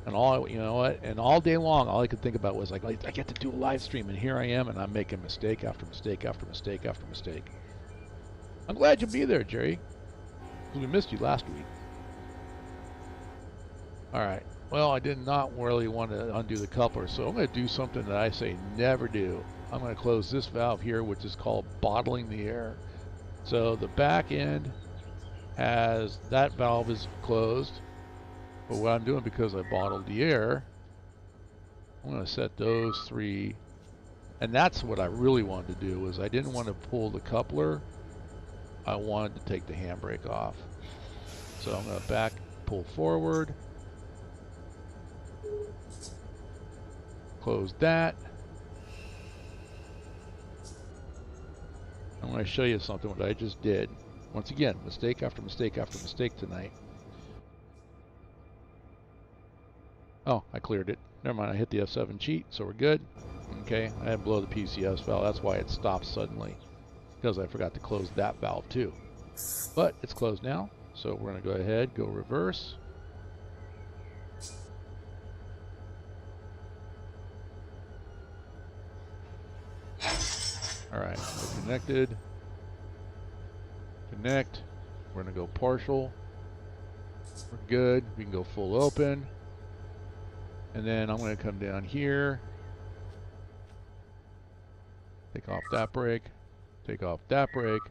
And all, you know what? And all day long, all I could think about was like, I get to do a live stream, and here I am, and I'm making mistake after mistake after mistake after mistake. I'm glad you'll be there, Jerry, because we missed you last week. All right. Well, I did not really want to undo the coupler, so I'm going to do something that I say never do. I'm going to close this valve here, which is called bottling the air. So the back end has, that valve is closed. But what I'm doing, because I bottled the air, I'm going to set those three. And that's what I really wanted to do, was I didn't want to pull the coupler. I wanted to take the handbrake off. So I'm going to back, pull forward. Close that. I'm going to show you something what I just did. Once again, mistake after mistake after mistake tonight. Oh, I cleared it. Never mind, I hit the F7 cheat, so we're good. Okay, I didn't blow the PCS valve. That's why it stopped suddenly, because I forgot to close that valve too. But it's closed now, so we're going to go ahead, go reverse. All right, we're connected. Connect. We're going to go partial. We're good. We can go full open. And then I'm going to come down here. Take off that brake. Take off that brake.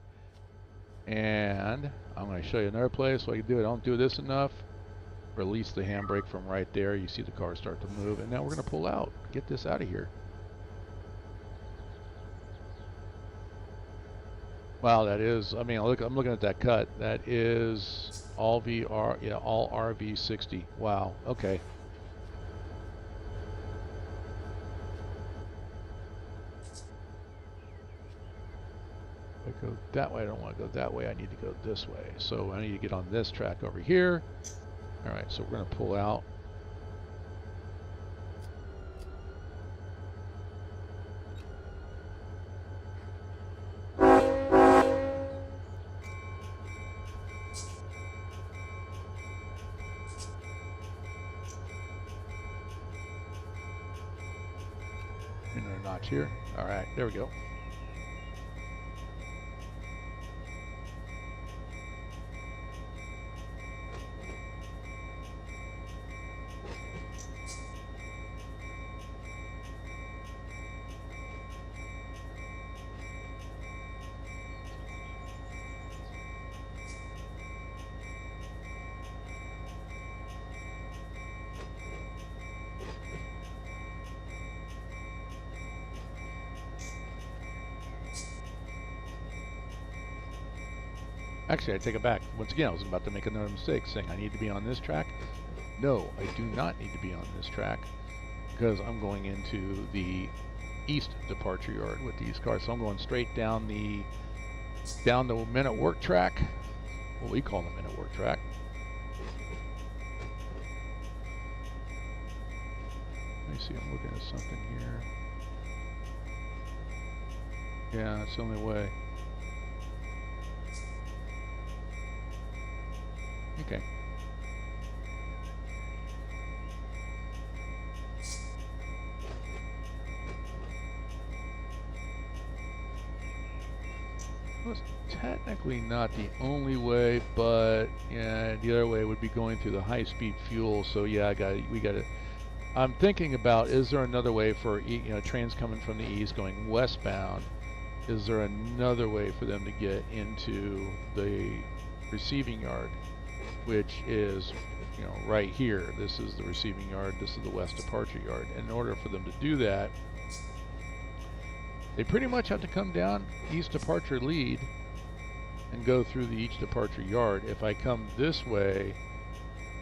And I'm going to show you another place so I can do it. I don't do this enough. Release the handbrake from right there. You see the car start to move. And now we're going to pull out. Get this out of here. Wow, that is, I mean, look, I'm looking at that cut. That is all VR, yeah, all RV60. Wow, okay. If I go that way, I don't want to go that way. I need to go this way. So I need to get on this track over here. All right, so we're going to pull out. Another notch here. All right, there we go. Actually, I take it back. Once again, I was about to make another mistake saying I need to be on this track. No, I do not need to be on this track because I'm going into the east departure yard with these cars. So I'm going straight down the minute work track. What we call the minute work track. Let me see, I'm looking at something here. Yeah, that's the only way. Okay. Well, it's technically not the only way, but yeah, the other way would be going through the high-speed fuel. So yeah, we got to. I'm thinking about, is there another way for trains coming from the east going westbound? Is there another way for them to get into the receiving yard? Which is, right here. This is the receiving yard. This is the west departure yard. And in order for them to do that, they pretty much have to come down east departure lead and go through the each departure yard. If I come this way,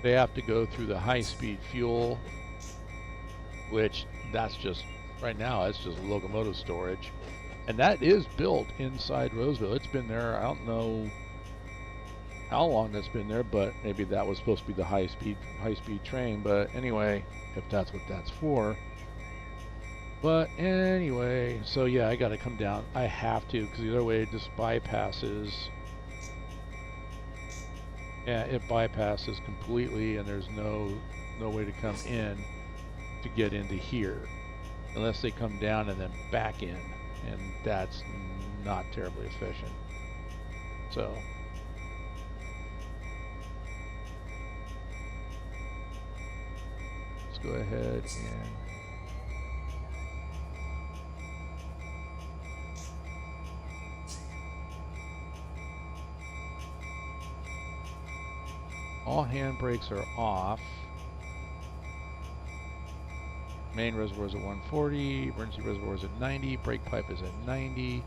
they have to go through the high-speed fuel, which that's just, right now, it's just locomotive storage. And that is built inside Roseville. It's been there, I don't know how long that's been there, but maybe that was supposed to be the high-speed train. But anyway, if that's what that's for. But anyway, so yeah, I gotta come down. I have to, because the other way it just bypasses. Yeah, it bypasses completely, and there's no way to come in to get into here, unless they come down and then back in, and that's not terribly efficient. So let's go ahead and all handbrakes are off. Main reservoir is at 140, emergency reservoir is at 90, brake pipe is at 90,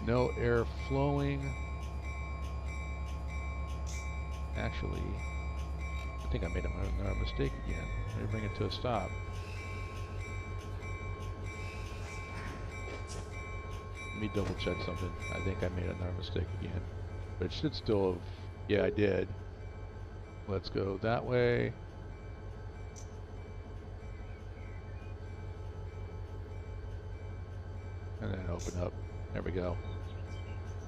no air flowing. Actually, I think I made another mistake again. Let me bring it to a stop. Let me double check something. I think I made another mistake again. But it should still have, yeah, I did. Let's go that way. And then open up. There we go.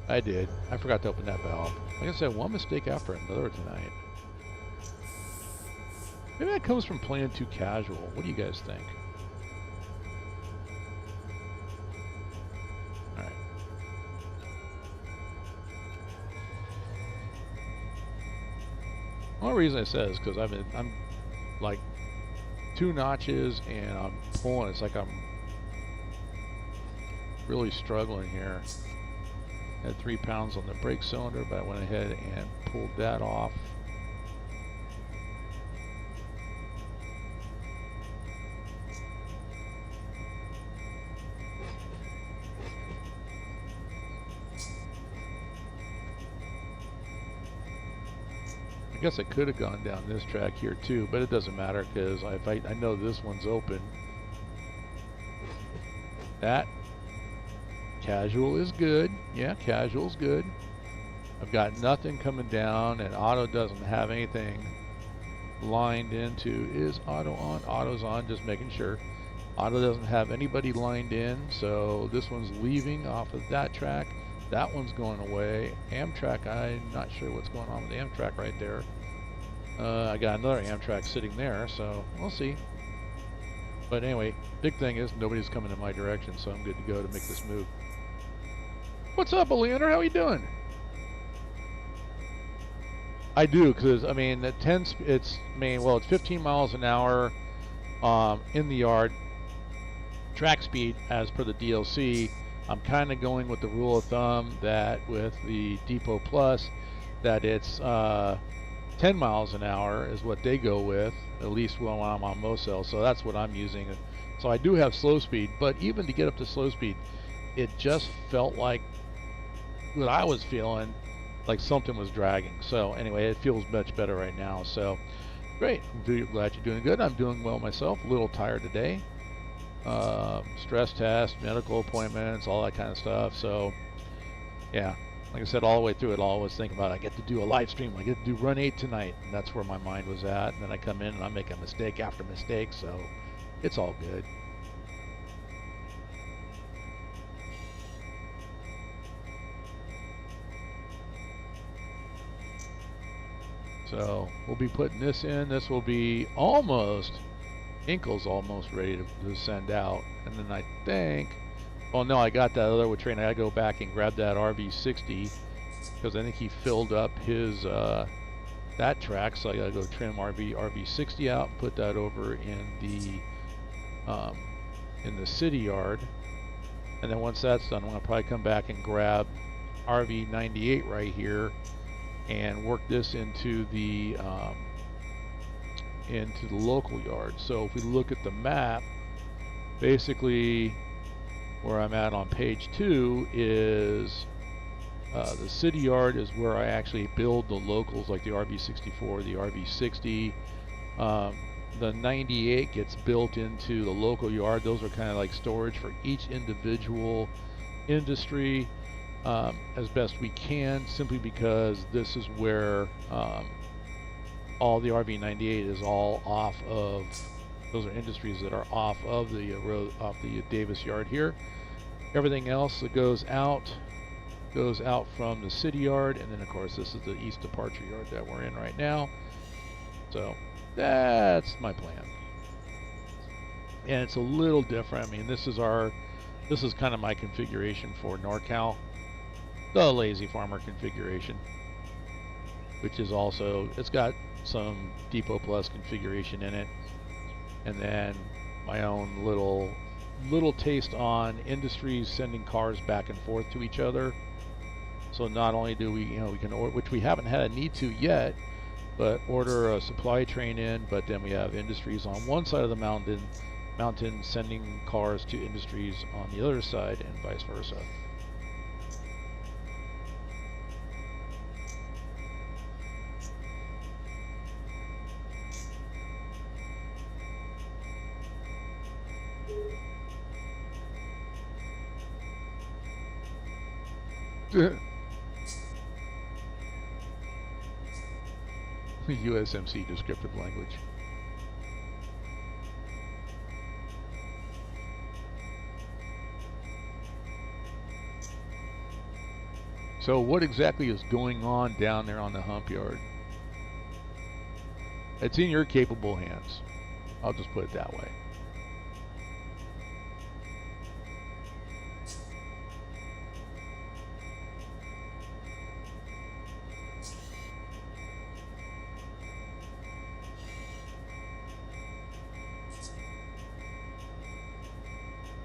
I did. I forgot to open that valve. Like I said, one mistake after another tonight. Maybe that comes from playing too casual. What do you guys think? Alright. The only reason I said is because I'm like 2 notches and I'm pulling. It's like I'm really struggling here. Had 3 pounds on the brake cylinder, but I went ahead and pulled that off. I guess I could have gone down this track here too, but it doesn't matter because I know this one's open. That casual is good. Yeah, casual's good. I've got nothing coming down, and auto doesn't have anything lined into. Is auto on? Auto's on, just making sure. Auto doesn't have anybody lined in, so this one's leaving off of that track. That one's going away. Amtrak, I'm not sure what's going on with the Amtrak right there. I got another Amtrak sitting there, so we'll see. But anyway, big thing is nobody's coming in my direction, so I'm good to go to make this move. What's up, Leander? How you doing? I do, because I mean, it's 15 miles an hour in the yard. Track speed, as per the DLC, I'm kind of going with the rule of thumb that with the Depot Plus, that it's 10 miles an hour is what they go with, at least when I'm on Moselle. So that's what I'm using. So I do have slow speed, but even to get up to slow speed, it just felt like what I was feeling, like something was dragging. So anyway, it feels much better right now. So great. I'm glad you're doing good. I'm doing well myself. A little tired today. Stress test, medical appointments, all that kind of stuff. So yeah, like I said, all the way through it, all I was thinking about, I get to do a live stream. I get to do Run 8 tonight, and that's where my mind was at. And then I come in and I make a mistake after mistake, so it's all good. So we'll be putting this in. This will be almost, Inkle's almost ready to send out. And then I think, oh no, I got that other train. I gotta go back and grab that RV60 because I think he filled up his that track. So I gotta go trim RV60 out and put that over in the city yard. And then once that's done, I'm gonna probably come back and grab RV98 right here and work this into the local yard. So if we look at the map, basically where I'm at on page 2 is The city yard is where I actually build the locals, like the RV64, the RV60. The 98 gets built into the local yard. Those are kind of like storage for each individual industry, as best we can, simply because this is where all the RV98 is all off of. Those are industries that are off of the Davis yard here. Everything else that goes out from the city yard, and then of course this is the east departure yard that we're in right now. So that's my plan, and it's a little different. I mean, this is kind of my configuration for NorCal, the TheLazyFarmer configuration, which is also, it's got some Depot Plus configuration in it, and then my own little taste on industries sending cars back and forth to each other. So not only do we, we can order, which we haven't had a need to yet, but order a supply train in, but then we have industries on one side of the mountain sending cars to industries on the other side, and vice versa. USMC descriptive language. So what exactly is going on down there on the hump yard? It's in your capable hands. I'll just put it that way.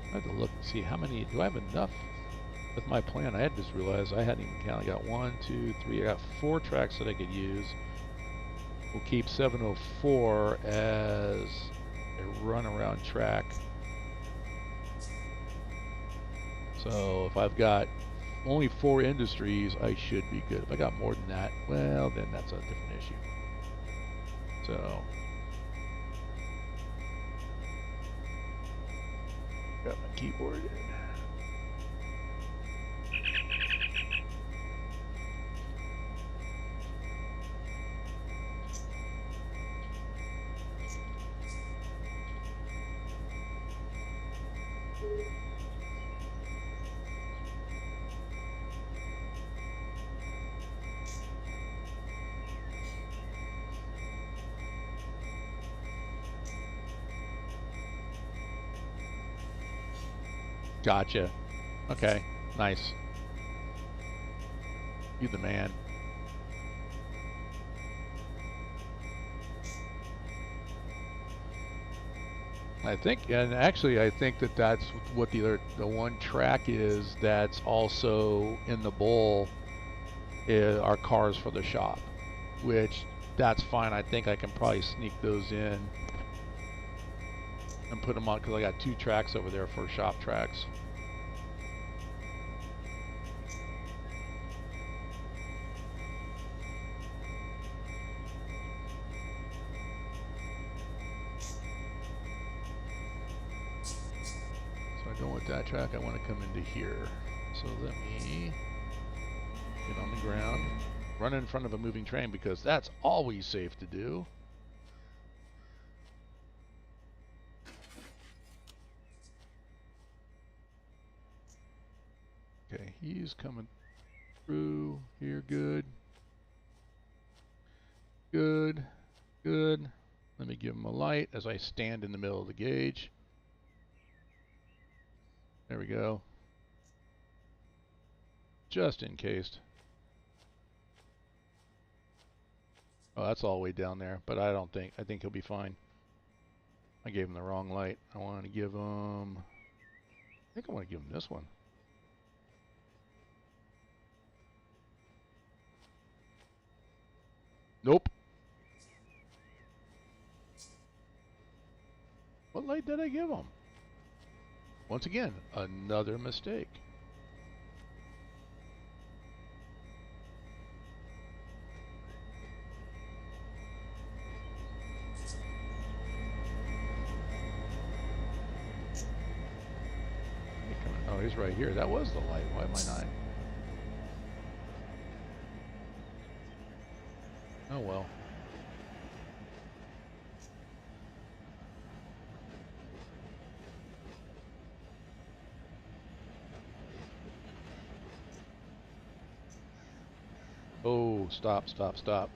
I have to look and see how many, do I have enough with my plan? I had just realized I hadn't even counted. I got 1, 2, 3, I got 4 tracks that I could use. We'll keep 704 as a runaround track. So if I've got only 4 industries, I should be good. If I got more than that, well, then that's a different issue. So got my keyboard in. Gotcha. Okay, nice. You the man. I think, and actually I think that that's what the one track is that's also in the bowl is our cars for the shop, which that's fine. I think I can probably sneak those in and put them on, because I got 2 tracks over there for shop tracks. So I don't want that track, I want to come into here. So let me get on the ground, run in front of a moving train, because that's always safe to do. Okay, he's coming through here. Good. Good. Good. Let me give him a light as I stand in the middle of the gauge. There we go. Just in case. Oh, that's all the way down there, but I think he'll be fine. I gave him the wrong light. I want to give him, I think I want to give him this one. Nope. What light did I give him? Once again, another mistake. he's right here. That was the light. Why am I not? Oh well. Oh, stop, stop, stop.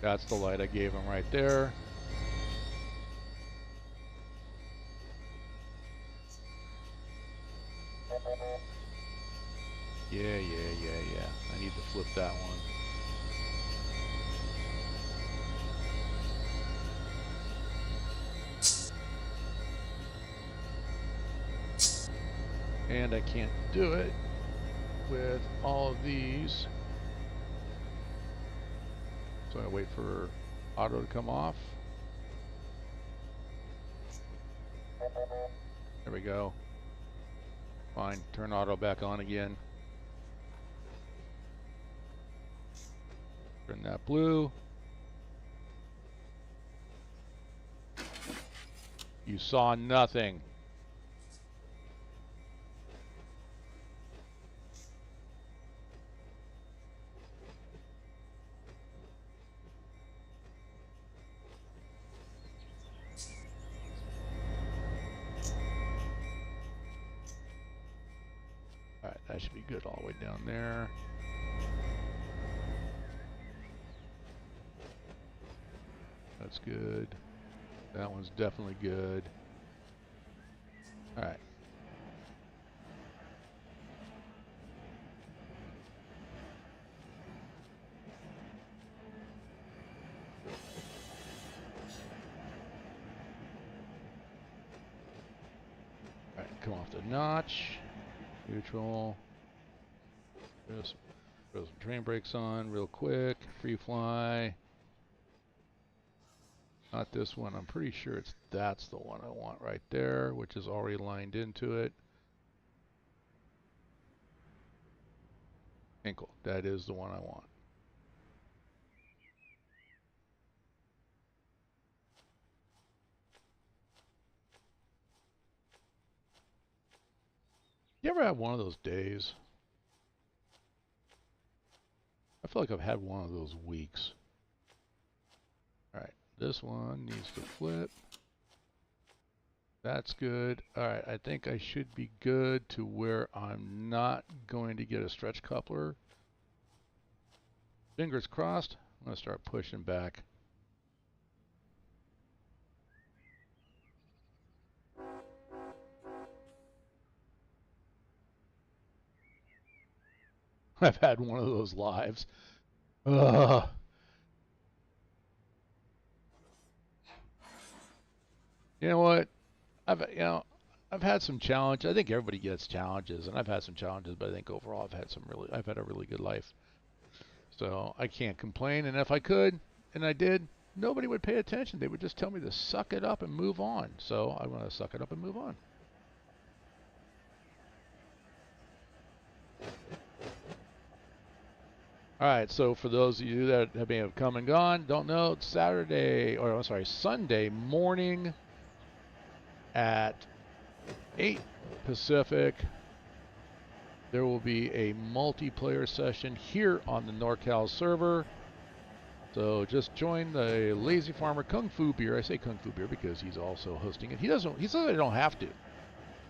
That's the light I gave him right there. Yeah. I need to flip that one. And I can't do it with all of these. So I wait for auto to come off. There we go. Fine, turn auto back on again. Turn that blue. You saw nothing. Alright, that should be good all the way down there. That's good. That one's definitely good. Alright. Alright, come off the notch. Neutral. Throw some train brakes on real quick. Free fly. Not this one. I'm pretty sure that's the one I want right there, which is already lined into it. Ankle. That is the one I want. You ever had one of those days? I feel like I've had one of those weeks. Alright, this one needs to flip. That's good. Alright, I think I should be good to where I'm not going to get a stretch coupler. Fingers crossed. I'm going to start pushing back. I've had one of those lives. Ugh. You know what? I've had some challenge. I think everybody gets challenges, and I've had some challenges, but I think overall I've had a really good life. So I can't complain. And if I could, and I did, nobody would pay attention. They would just tell me to suck it up and move on. So I want to suck it up and move on. All right, so for those of you that may have come and gone, don't know, it's Sunday morning at 8 Pacific. There will be a multiplayer session here on the NorCal server. So just join the Lazy Farmer Kung Fu Beer. I say Kung Fu Beer because he's also hosting it. He says I don't have to,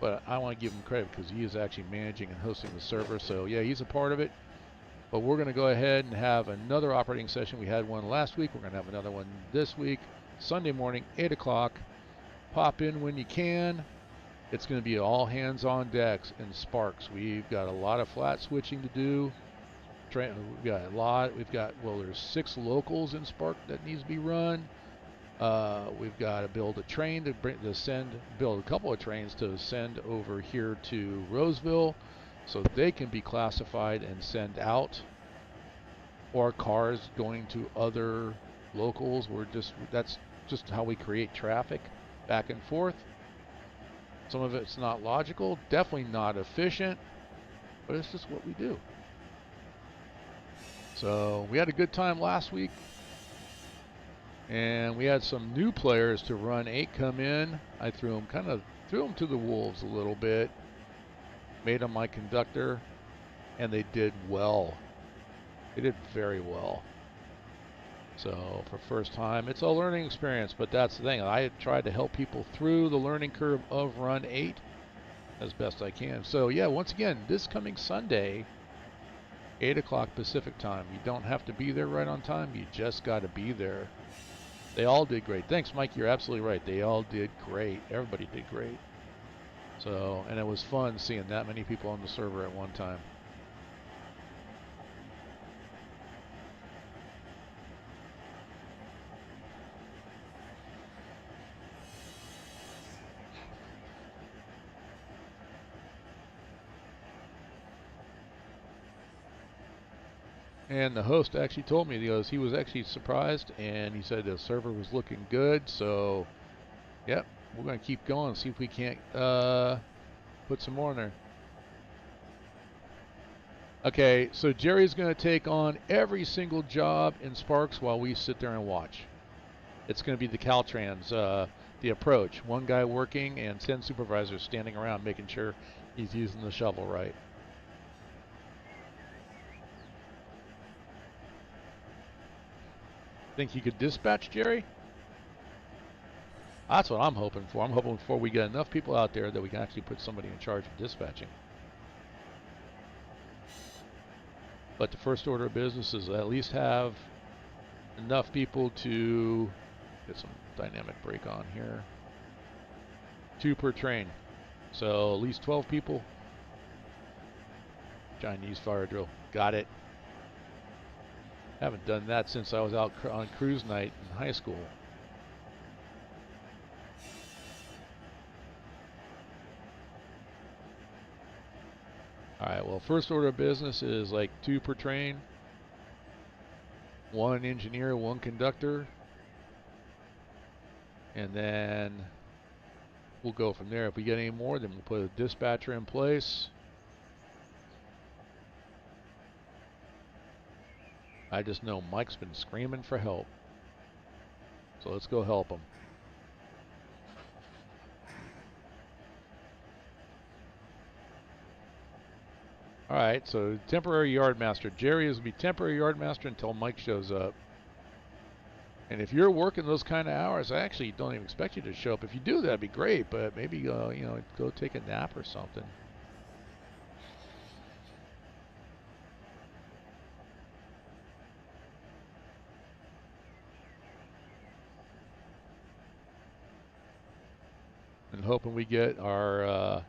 but I want to give him credit because he is actually managing and hosting the server. So yeah, he's a part of it. But we're going to go ahead and have another operating session. We had one last week. We're going to have another one this week, Sunday morning, 8 o'clock. Pop in when you can. It's going to be all hands on decks in Sparks. We've got a lot of flat switching to do. We've got a lot. There's 6 locals in Spark that needs to be run. We've got to build a train build a couple of trains to send over here to Roseville, so they can be classified and send out, or cars going to other locals. That's just how we create traffic back and forth. Some of it's not logical, definitely not efficient, but it's just what we do. So we had a good time last week. And we had some new players to Run8 come in. I threw them to the wolves a little bit. Made them my conductor, and they did well. They did very well. So for first time, it's a learning experience, but that's the thing. I tried to help people through the learning curve of Run8 as best I can. So yeah, once again, this coming Sunday, 8 o'clock Pacific time. You don't have to be there right on time. You just got to be there. They all did great. Thanks, Mike. You're absolutely right. They all did great. Everybody did great. So, and it was fun seeing that many people on the server at one time. And the host actually told me, he was actually surprised, and he said the server was looking good. So, yep, we're going to keep going, see if we can't put some more in there. Okay, so Jerry's going to take on every single job in Sparks while we sit there and watch. It's going to be the Caltrans, the approach. One guy working and 10 supervisors standing around making sure he's using the shovel right. Think he could dispatch, Jerry? That's what I'm hoping for. I'm hoping before we get enough people out there that we can actually put somebody in charge of dispatching. But the first order of business is at least have enough people to get some dynamic brake on here. 2 per train. So at least 12 people. Chinese fire drill. Got it. Haven't done that since I was out on cruise night in high school. Alright, well, first order of business is like 2 per train. 1 engineer, 1 conductor. And then we'll go from there. If we get any more, then we'll put a dispatcher in place. I just know Mike's been screaming for help. So let's go help him. Alright, so temporary yard master. Jerry is going to be temporary yard master until Mike shows up. And if you're working those kind of hours, I actually don't even expect you to show up. If you do, that'd be great, but maybe, go take a nap or something. And hoping we get our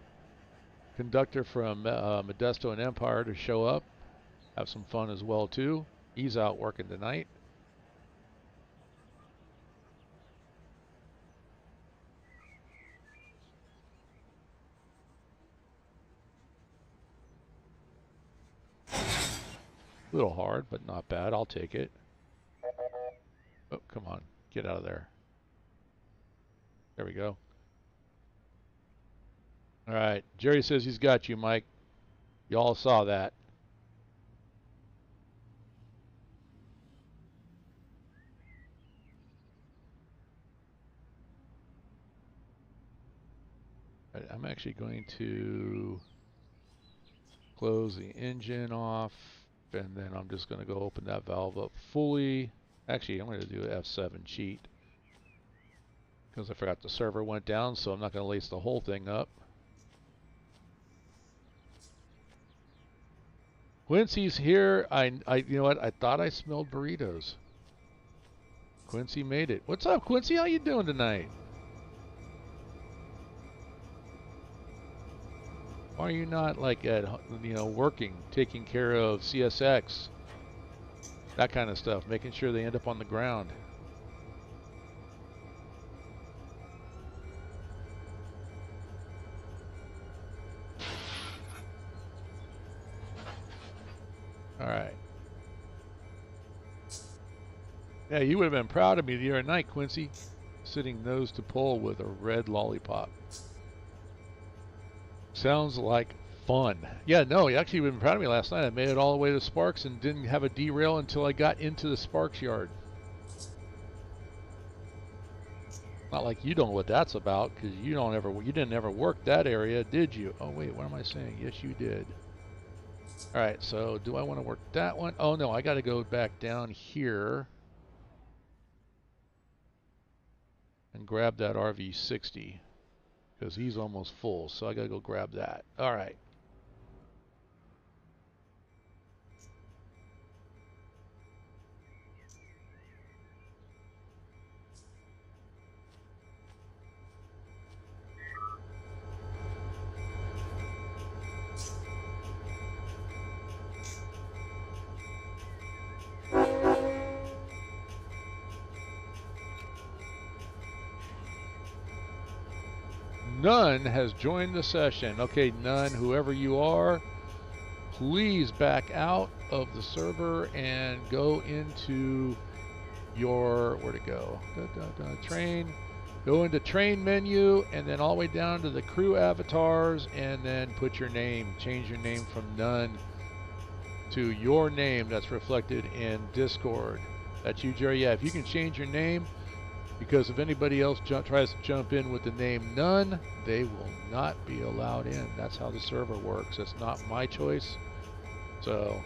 conductor from Modesto and Empire to show up. Have some fun as well, too. He's out working tonight. A little hard, but not bad. I'll take it. Oh, come on. Get out of there. There we go. All right. Jerry says he's got you, Mike. Y'all saw that. I'm actually going to close the engine off, and then I'm just going to go open that valve up fully. Actually, I'm going to do an F7 cheat because I forgot the server went down, so I'm not going to lace the whole thing up. Quincy's here. You know what? I thought I smelled burritos. Quincy made it. What's up, Quincy? How you doing tonight? Why are you not like at working, taking care of CSX, that kind of stuff, making sure they end up on the ground? All right. Yeah, you would have been proud of me the other night, Quincy, sitting nose to pole with a red lollipop. Sounds like fun. Yeah, no, you actually would have been proud of me last night. I made it all the way to Sparks and didn't have a derail until I got into the Sparks yard. Not like you don't know what that's about, because you didn't ever work that area, did you? Oh wait, what am I saying? Yes, you did. All right, so do I want to work that one? Oh no, I got to go back down here and grab that RV60 because he's almost full. So I got to go grab that. All right. None has joined the session. Okay, None, whoever you are, please back out of the server and go into your, where'd it go? Train. Go into train menu and then all the way down to the crew avatars and then put your name. Change your name from None to your name that's reflected in Discord. That's you, Jerry. Yeah, if you can change your name, because if anybody else tries to jump in with the name None, they will not be allowed in. That's how the server works. That's not my choice. So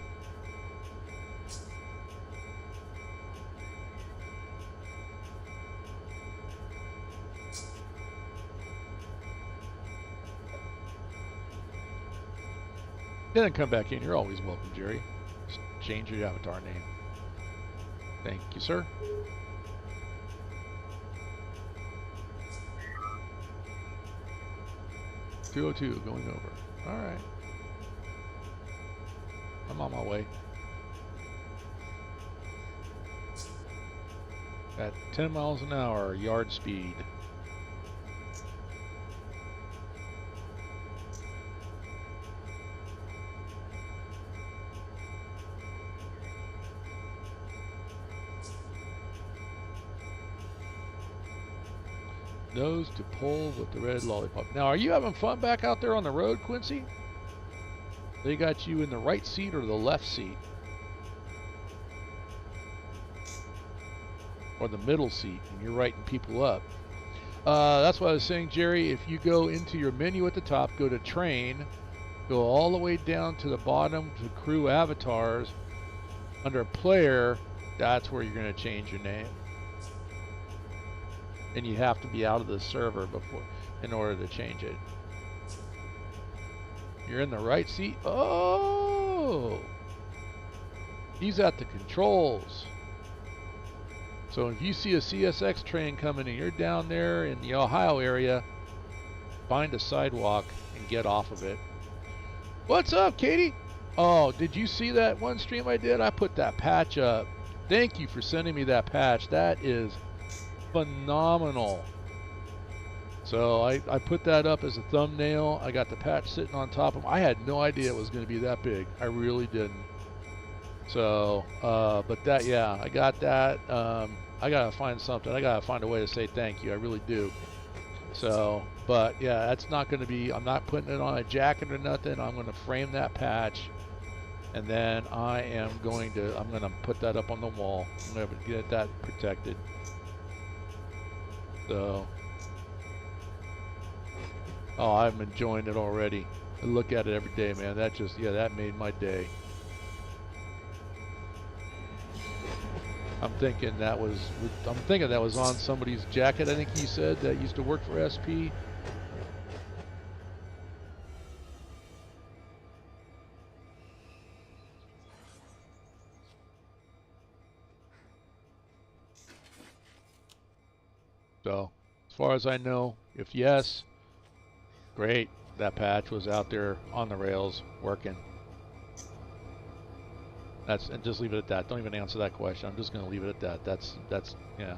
then come back in. You're always welcome, Jerry. Just change your avatar name. Thank you, sir. $202 going over. All right. I'm on my way. At 10 miles an hour, yard speed. Nose to pull with the red lollipop. Now, are you having fun back out there on the road, Quincy? They got you in the right seat or the left seat? Or the middle seat, and you're writing people up. That's what I was saying, Jerry. If you go into your menu at the top, go to train, go all the way down to the bottom to crew avatars. Under player, that's where you're going to change your name. And you have to be out of the server before in order to change it. You're in the right seat. Oh, he's at the controls. So if you see a CSX train coming and you're down there in the Ohio area, find a sidewalk and get off of it. What's up, Katie? Oh, did you see that one stream I did? I put that patch up. Thank you for sending me that patch. That is phenomenal. So I put that up as a thumbnail. I got the patch sitting on top of them. I had no idea it was going to be that big. I really didn't. So, but that, yeah, I got that. I got to find something. I got to find a way to say thank you. I really do. So, but yeah, that's not going to be, I'm not putting it on a jacket or nothing. I'm going to frame that patch. And then I'm going to put that up on the wall. I'm going to get that protected. So, oh, I'm enjoying it already. I look at it every day, man. That just, yeah, that made my day. I'm thinking that was on somebody's jacket. I think he said that used to work for SP. So, as far as I know, if yes, great. That patch was out there on the rails working. And just leave it at that. Don't even answer that question. I'm just going to leave it at that. That's yeah.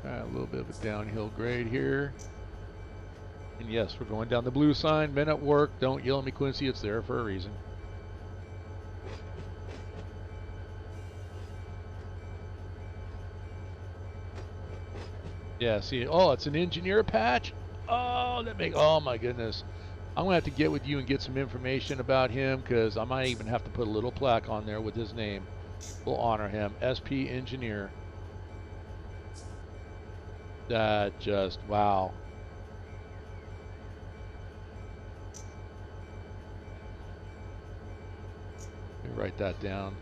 All right, a little bit of a downhill grade here. And yes, we're going down the blue sign. Men at work. Don't yell at me, Quincy. It's there for a reason. Yeah, see, oh, it's an engineer patch? Oh, oh my goodness. I'm going to have to get with you and get some information about him because I might even have to put a little plaque on there with his name. We'll honor him. SP Engineer. That just, wow. Let me write that down.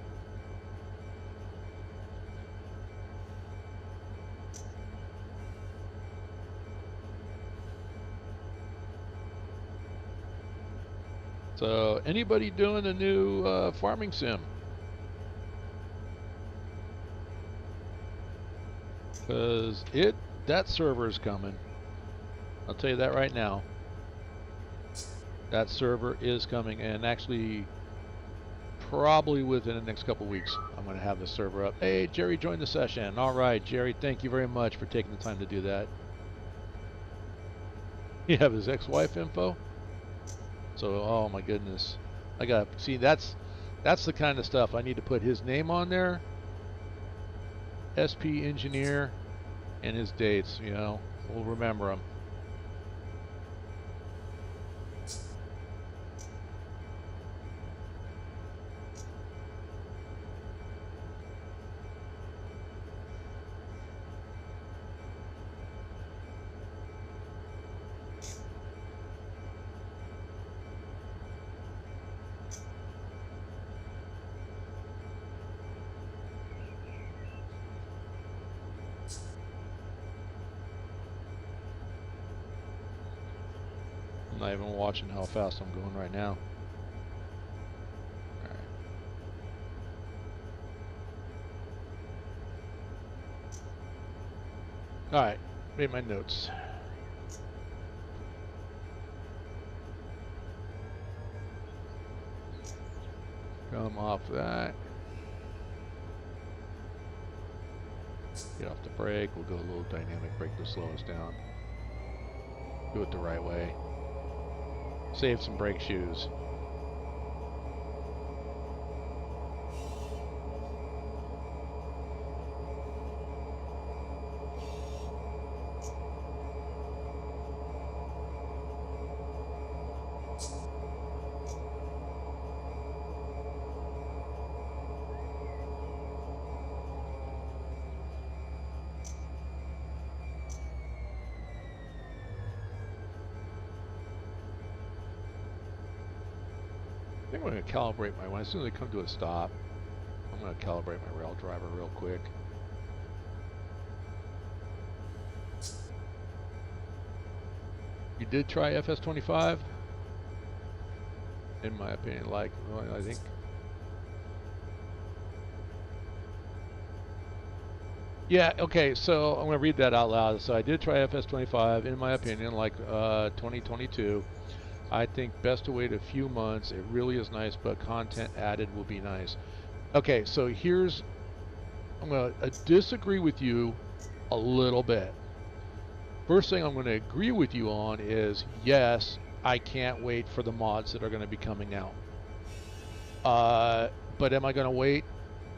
So, anybody doing a new farming sim? Because that server's coming. I'll tell you that right now. That server is coming, and actually, probably within the next couple weeks, I'm going to have the server up. Hey, Jerry joined the session. All right, Jerry, thank you very much for taking the time to do that. You have his ex-wife info? So, oh my goodness. I got to see, that's the kind of stuff I need to put his name on there, SP Engineer, and his dates, you know. We'll remember him. I'm not even watching how fast I'm going right now. All right, made my notes. Come off that. Get off the brake. We'll go a little dynamic brake to slow us down. Do it the right way. Save some brake shoes. I think I'm going to calibrate my, as soon as I come to a stop, I'm going to calibrate my rail driver real quick. You did try FS25? In my opinion, like, I think. Yeah, okay, so I'm going to read that out loud. So I did try FS25, in my opinion, like 2022. I think best to wait a few months. It really is nice, but content added will be nice. Okay, so I'm going to disagree with you a little bit. First thing I'm going to agree with you on is, yes, I can't wait for the mods that are going to be coming out. But am I going to wait?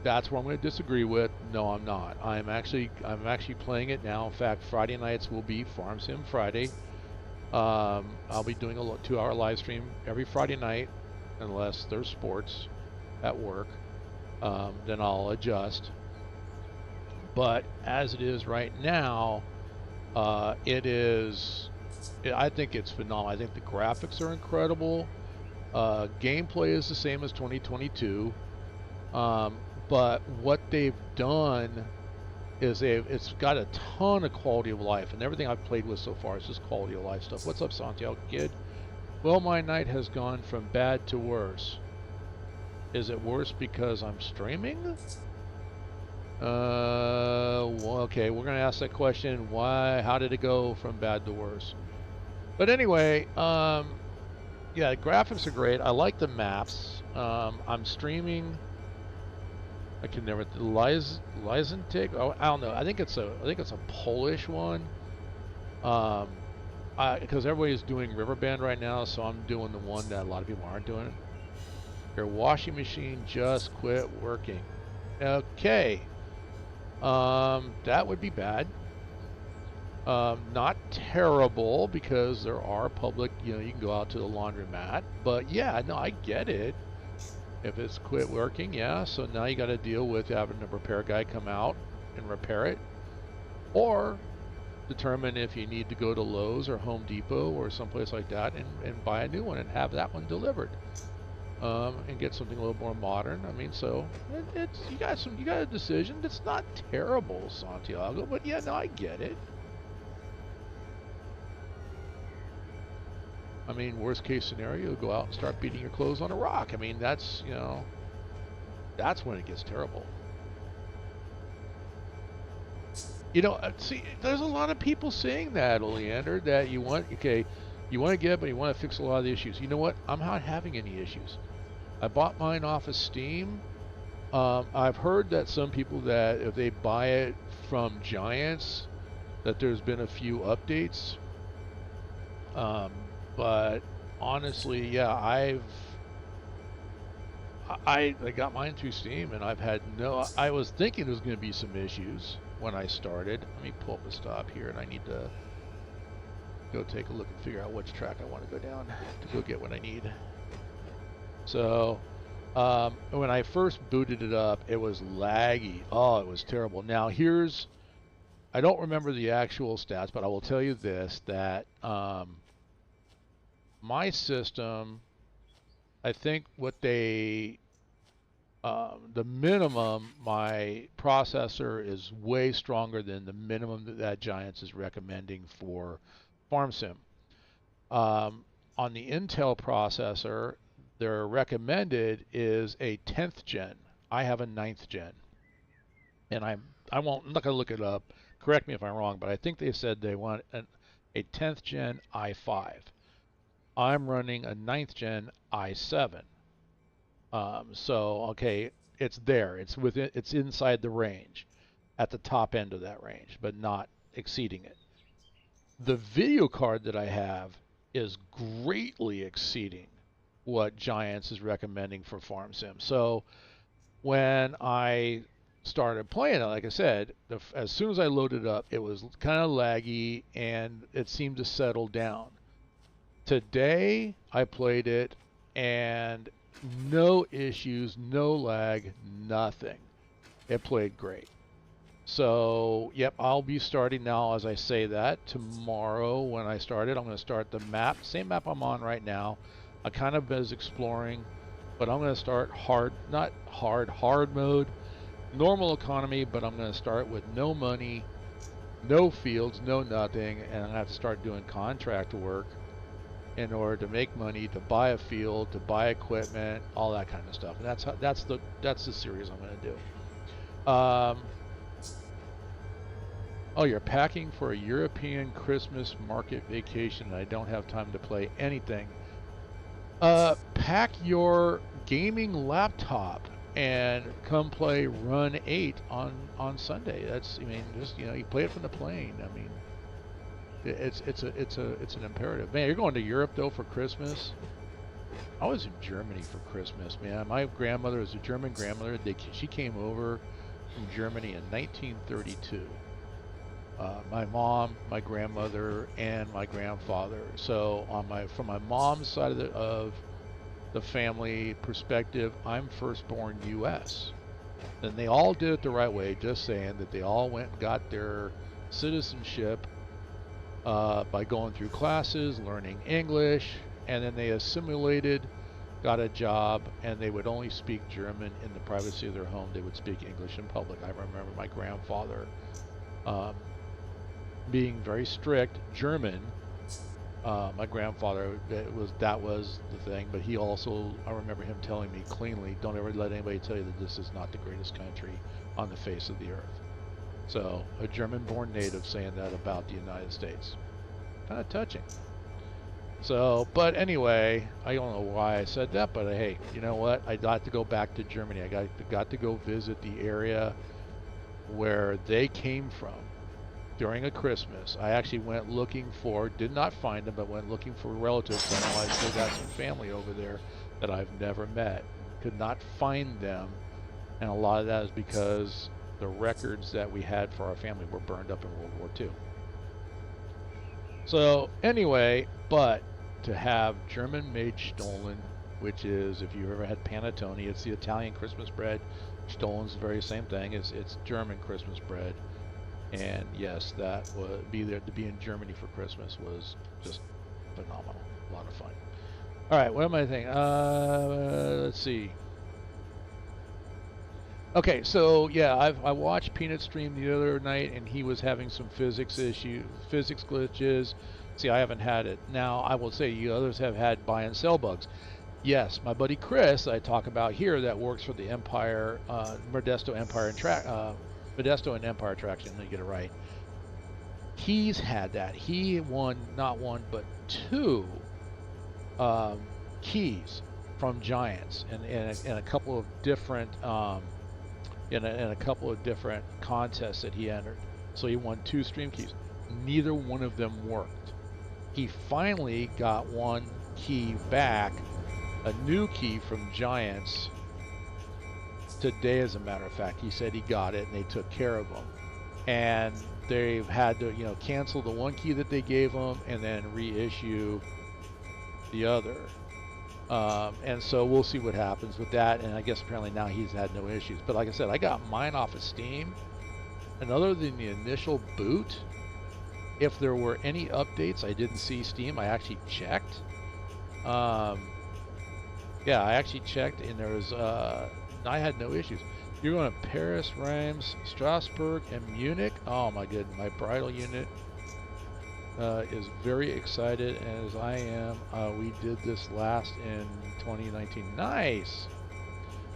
That's where I'm going to disagree with. No, I'm not. I'm actually playing it now. In fact, Friday nights will be Farm Sim Friday. I'll be doing a 2-hour live stream every Friday night, unless there's sports at work. Then I'll adjust. But as it is right now, I think it's phenomenal. I think the graphics are incredible. Gameplay is the same as 2022. But what they've done is it's got a ton of quality of life, and everything I've played with so far is just quality of life stuff. What's up, Santiago Kid? Well, my night has gone from bad to worse. Is it worse because I'm streaming? Well, okay, we're gonna ask that question. Why? How did it go from bad to worse? But anyway, yeah, the graphics are great. I like the maps. I'm streaming. I can never Lysentik. Oh, I don't know. I think it's a Polish one. Because everybody's doing Riverbend right now, so I'm doing the one that a lot of people aren't doing. Your washing machine just quit working. Okay. That would be bad. Not terrible because there are public, you know, you can go out to the laundromat. But yeah, no, I get it. If it's quit working, yeah. So now you got to deal with having a repair guy come out and repair it, or determine if you need to go to Lowe's or Home Depot or someplace like that and buy a new one and have that one delivered. And get something a little more modern. I mean, so it's you got a decision. It's not terrible, Santiago, but yeah, no, I get it. I mean, worst case scenario, go out and start beating your clothes on a rock. I mean, that's, you know, that's when it gets terrible. You know, see, there's a lot of people saying that, Oleander, that you want, okay, you want to get, but you want to fix a lot of the issues. You know what? I'm not having any issues. I bought mine off of Steam. I've heard that some people that if they buy it from Giants, that there's been a few updates. Um, but honestly, yeah, I got mine through Steam, and I've had no. I was thinking there was going to be some issues when I started. Let me pull up a stop here, and I need to go take a look and figure out which track I want to go down to go get what I need. So, when I first booted it up, it was laggy. Oh, it was terrible. Now I don't remember the actual stats, but I will tell you this, that my system, I think the minimum, my processor is way stronger than the minimum that Giants is recommending for Farm Sim. On the Intel processor, their recommended is a 10th gen. I have a 9th gen, and I'm not going to look it up. Correct me if I'm wrong, but I think they said they want a 10th gen i5. I'm running a 9th gen i7. So okay, it's there. It's inside the range, at the top end of that range, but not exceeding it. The video card that I have is greatly exceeding what Giants is recommending for Farm Sim. So when I started playing it, like I said, as soon as I loaded up, it was kind of laggy and it seemed to settle down. Today I played it and no issues, no lag, nothing. It played great. So, yep, I'll be starting now as I say that. Tomorrow when I start it, I'm going to start the map, same map I'm on right now. I kind of was exploring, but I'm going to start hard, not hard, hard mode, normal economy, but I'm going to start with no money, no fields, no nothing, and I have to start doing contract work in order to make money, to buy a field, to buy equipment, all that kind of stuff. And that's the series I'm going to do. Oh, you're packing for a European Christmas market vacation, and I don't have time to play anything. Pack your gaming laptop and come play Run8 on Sunday. I mean, just, you know, you play it from the plane. I mean, it's an imperative. Man, you're going to Europe though for Christmas. I was in Germany for Christmas, man. My grandmother was a German grandmother. She came over from Germany in 1932. My mom, my grandmother, and my grandfather. So from my mom's side of the family perspective, I'm firstborn U.S. And they all did it the right way. Just saying that they all went and got their citizenship by going through classes, learning English, and then they assimilated, got a job, and they would only speak German in the privacy of their home. They would speak English in public. I remember my grandfather being very strict German. My grandfather, that was the thing, but he also, I remember him telling me cleanly, don't ever let anybody tell you that this is not the greatest country on the face of the earth. So a German-born native saying that about the United States, kind of touching. So, but anyway, I don't know why I said that, but hey, you know what? I got to go back to Germany. I got to go visit the area where they came from during a Christmas. I actually went looking for, did not find them, but went looking for relatives. I know I still got some family over there that I've never met. Could not find them, and a lot of that is because the records that we had for our family were burned up in World War II. So anyway, but to have German-made Stollen, which is, if you've ever had panettone, it's the Italian Christmas bread. Stollen's the very same thing. It's German Christmas bread. And yes, that would be there to be in Germany for Christmas was just phenomenal. A lot of fun. All right, what am I thinking? Let's see. Okay, so yeah, I watched Peanut stream the other night, and he was having some physics glitches. See, I haven't had it. Now, I will say you others have had buy and sell bugs. Yes, my buddy Chris, I talk about here, that works for the Empire, Modesto Empire Modesto and Empire Traction. Let me get it right. He's had that. He won not one but two keys from Giants, and a couple of different in a couple of different contests that he entered. So he won two stream keys. Neither one of them worked. He finally got one key back, a new key from Giants today, as a matter of fact. He said he got it and they took care of him. And they've had to, cancel the one key that they gave him and then reissue the other. And so we'll see what happens with that. And I guess apparently now he's had no issues. But like I said, I got mine off of Steam. And other than the initial boot, if there were any updates, I didn't see Steam. I actually checked. Yeah, I actually checked, and there was I had no issues. You're going to Paris, Reims, Strasbourg, and Munich. Oh my goodness, my bridal unit is very excited, as I am. We did this last in 2019. Nice.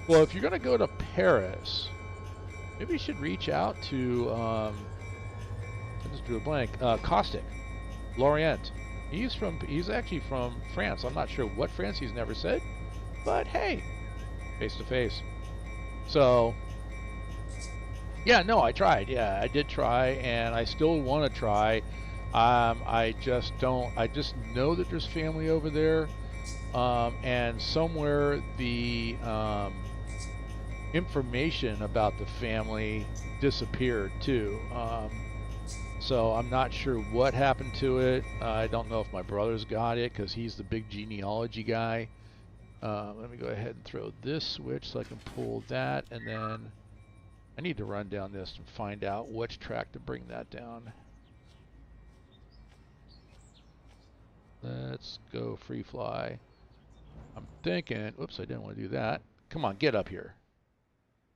Well, if you're going to go to Paris, maybe you should reach out to, I just drew a blank, Caustic, Lorient. He's actually from France. I'm not sure what France, he's never said, but hey, face to face. So, yeah, no, I tried. Yeah, I did try, and I still want to try. I just know that there's family over there, and somewhere the information about the family disappeared too. So I'm not sure what happened to it. I don't know if my brother's got it because he's the big genealogy guy. Let me go ahead and throw this switch so I can pull that, and then I need to run down this and find out which track to bring that down. Let's go free fly. I'm thinking, oops, I didn't want to do that. Come on, get up here.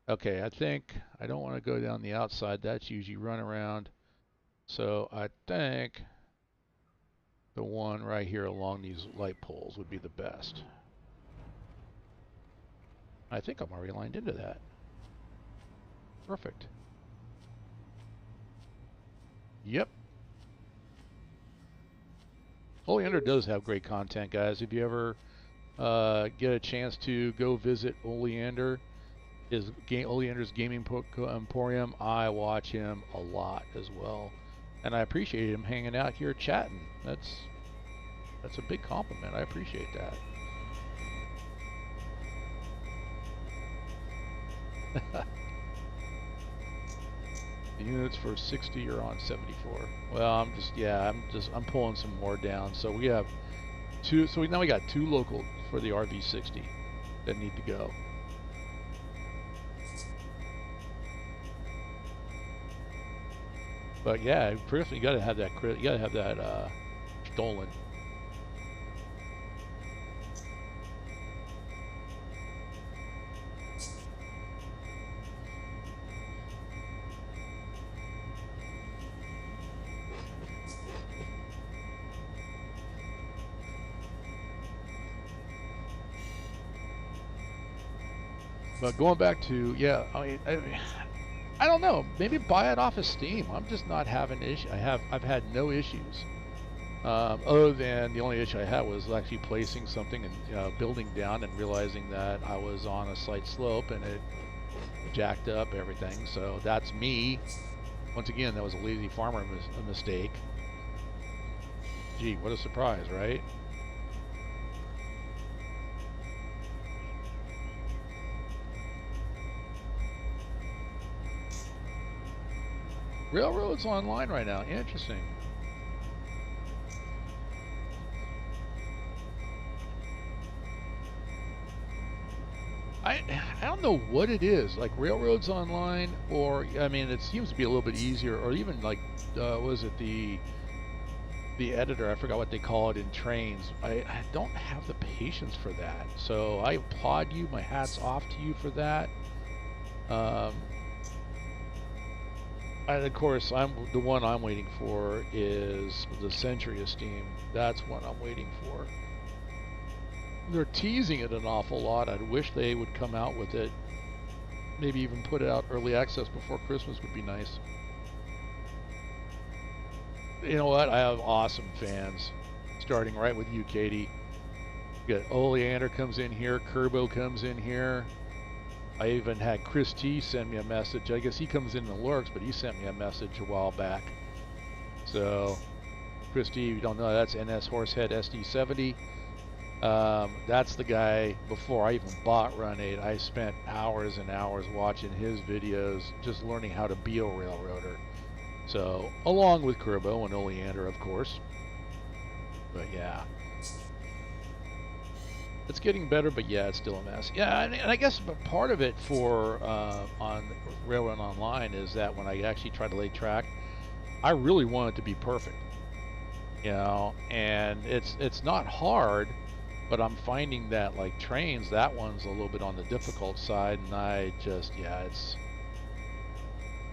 Okay, I think I don't want to go down the outside. That's usually run around. So I think the one right here along these light poles would be the best. I think I'm already lined into that. Perfect. Yep. Oleander does have great content, guys. If you ever get a chance to go visit Oleander, Oleander's Gaming Emporium, I watch him a lot as well. And I appreciate him hanging out here chatting. That's a big compliment. I appreciate that. The units for 60 are on 74. Well, I'm pulling some more down. So we have two. So now we got two local for the RV60 that need to go. But yeah, first you gotta have that. You gotta have that stolen. But going back to, yeah, I don't know. Maybe buy it off of Steam. I'm just not having issues. I've had no issues. Other than the only issue I had was actually placing something and building down and realizing that I was on a slight slope and it jacked up everything. So that's me. Once again, that was a LazyFarmer mistake. Gee, what a surprise, right? Railroad's online right now. Interesting. I don't know what it is, like Railroads Online, or I mean, it seems to be a little bit easier, or even like, was it the editor? I forgot what they call it in trains. I don't have the patience for that, so I applaud you. My hat's off to you for that. And of course, the one I'm waiting for is the Century Esteem. That's what I'm waiting for. They're teasing it an awful lot. I wish they would come out with it. Maybe even put it out early access before Christmas would be nice. You know what? I have awesome fans. Starting right with you, Katie. You got Oleander comes in here. Kerbo comes in here. I even had Chris T send me a message. I guess he comes in the lurks, but he sent me a message a while back. So, Chris T, if you don't know, that's NS Horsehead SD70. That's the guy. Before I even bought Run8, I spent hours and hours watching his videos, just learning how to be a railroader. So, along with Kerbo and Oleander, of course. But yeah, it's getting better, but yeah, it's still a mess. Yeah, and I guess part of it for on Railroad Online is that when I actually try to lay track, I really want it to be perfect. You know, and it's not hard, but I'm finding that like trains, that one's a little bit on the difficult side, and I just, yeah,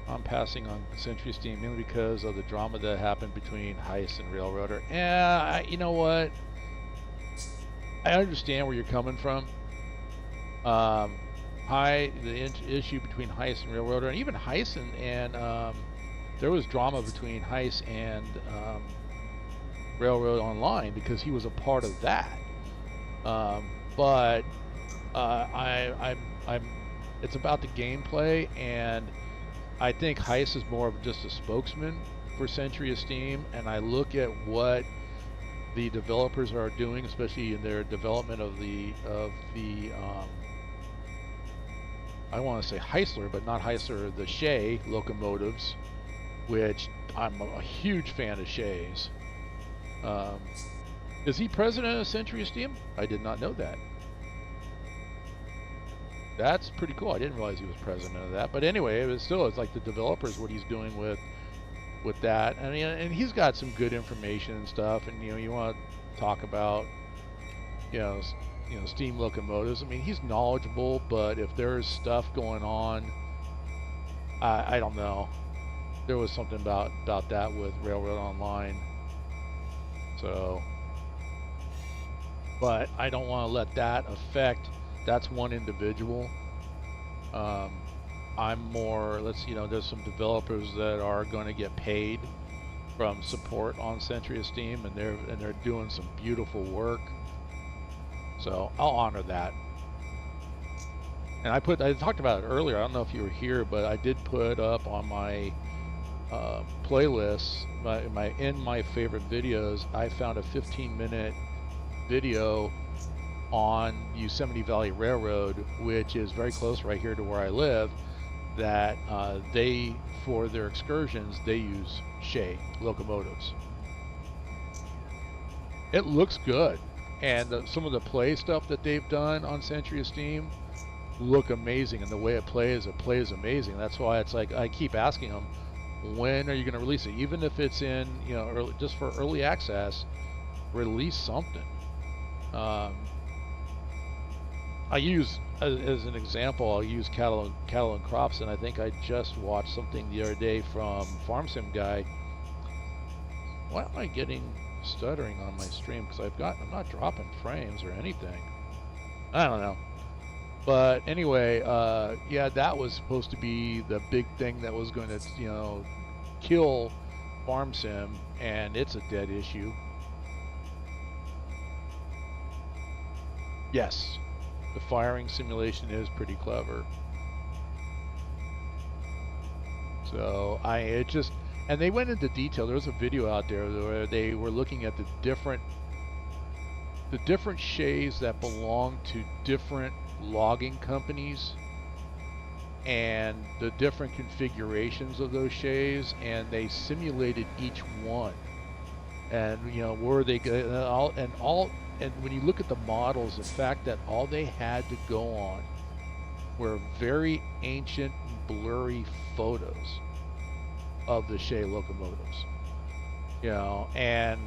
I'm passing on Century Steam mainly because of the drama that happened between Heist and Railroader. Yeah, you know what? I understand where you're coming from. The issue between Heist and Railroader, and even Heist and there was drama between Heist and Railroad Online because he was a part of that. But it's about the gameplay, and I think Heist is more of just a spokesman for Century Esteem, and I look at what the developers are doing, especially in their development of the I want to say Heisler, but not Heisler, the Shea locomotives, which I'm a huge fan of Shea's. Is he president of Century Esteem? I did not know that. That's pretty cool. I didn't realize he was president of that. But anyway, it's like the developers, what he's doing with that. I mean, and he's got some good information and stuff. And you want to talk about, steam locomotives. I mean, he's knowledgeable, but if there's stuff going on, I don't know. There was something about that with Railroad Online. So, but I don't want to let that affect. That's one individual. I'm more, there's some developers that are going to get paid from support on Century Esteem, and they're doing some beautiful work. So I'll honor that. And I talked about it earlier. I don't know if you were here, but I did put up on my playlist, in my favorite videos, I found a 15-minute video on Yosemite Valley Railroad, which is very close right here to where I live, that for their excursions, they use Shea locomotives. It looks good, and some of the play stuff that they've done on Century Esteem look amazing, and the way it plays amazing. That's why it's like I keep asking them, when are you going to release it? Even if it's in, just for early access, release something. I use, as an example, I'll use cattle and crops, and I think I just watched something the other day from Farm Sim Guy. Why am I getting stuttering on my stream? Because I'm not dropping frames or anything. I don't know. But anyway, yeah, that was supposed to be the big thing that was going to, kill Farm Sim, and it's a dead issue. Yes, the firing simulation is pretty clever. So and they went into detail. There was a video out there where they were looking at the different Sheas that belong to different logging companies and the different configurations of those Sheas, and they simulated each one, and where they go, and when you look at the models, the fact that all they had to go on were very ancient, blurry photos of the Shea locomotives. You know, and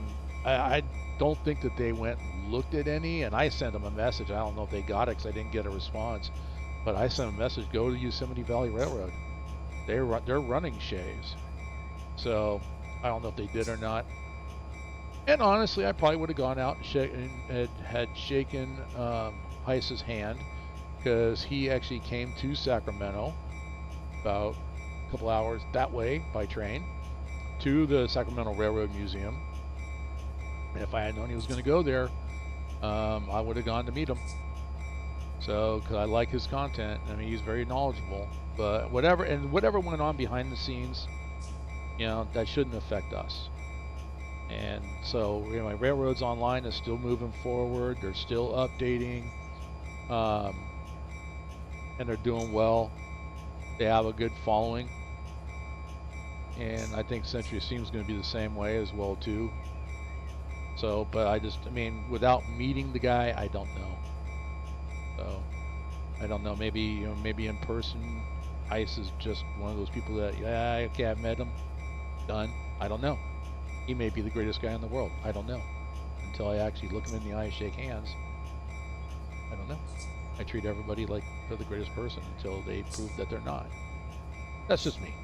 I don't think that they went and looked at any. And I sent them a message. I don't know if they got it because I didn't get a response. But I sent them a message: go to Yosemite Valley Railroad. They're running Shays. So I don't know if they did or not. And honestly, I probably would have gone out and had shaken Heiss's hand, because he actually came to Sacramento about a couple hours that way by train to the Sacramento Railroad Museum. And if I had known he was going to go there, I would have gone to meet him. So, because I like his content. I mean, he's very knowledgeable. But whatever went on behind the scenes, you know, that shouldn't affect us. And so, you know, my Railroads Online is still moving forward. They're still updating, and they're doing well. They have a good following, and I think Century Steam is going to be the same way as well too. So, but I mean, without meeting the guy, I don't know. So, I don't know. Maybe, you know, maybe in person, Ice is just one of those people that, yeah, okay, I've met him, done. I don't know. He may be the greatest guy in the world. I don't know. Until I actually look him in the eye, shake hands. I don't know. I treat everybody like they're the greatest person until they prove that they're not. That's just me.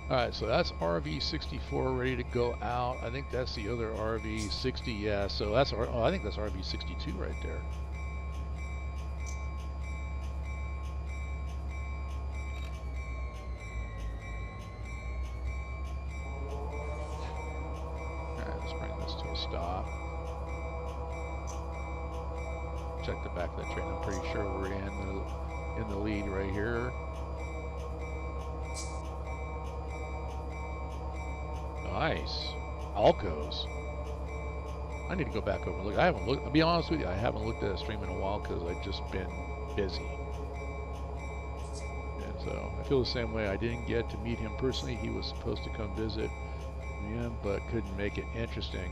Alright, so that's RV64 ready to go out. I think that's the other RV60, yeah, so that's, oh, I think that's RV62 right there. Alright, let's bring this to a stop. Check the back of the train. I'm pretty sure we're in the lead right here. Nice. Alcos. I need to go back over and look. I haven't looked, I'll be honest with you, I haven't looked at a stream in a while because I've just been busy. And so I feel the same way. I didn't get to meet him personally. He was supposed to come visit me, but couldn't make it. Interesting.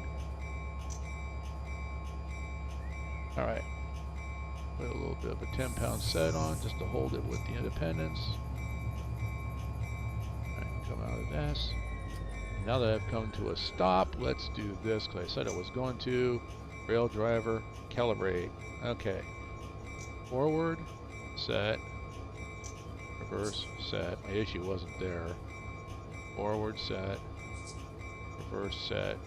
All right. Put a little bit of a 10-pound set on just to hold it with the independence. All right, come out of this. Now that I've come to a stop, let's do this because I said I was going to. Rail driver, calibrate. Okay. Forward, set. Reverse, set. My issue wasn't there. Forward, set. Reverse, set.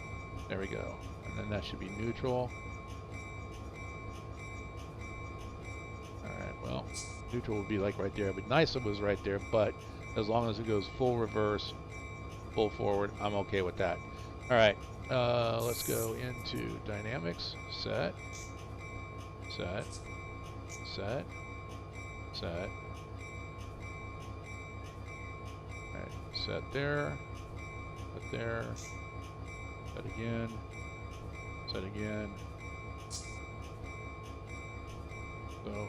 There we go. And then that should be neutral. Alright, well, neutral would be like right there. It'd be nice if it was right there, but as long as it goes full reverse, full forward, I'm okay with that. Alright, let's go into dynamics. Set. Set. Set. Set. Alright, set there. Set there. Set again. Set again. So,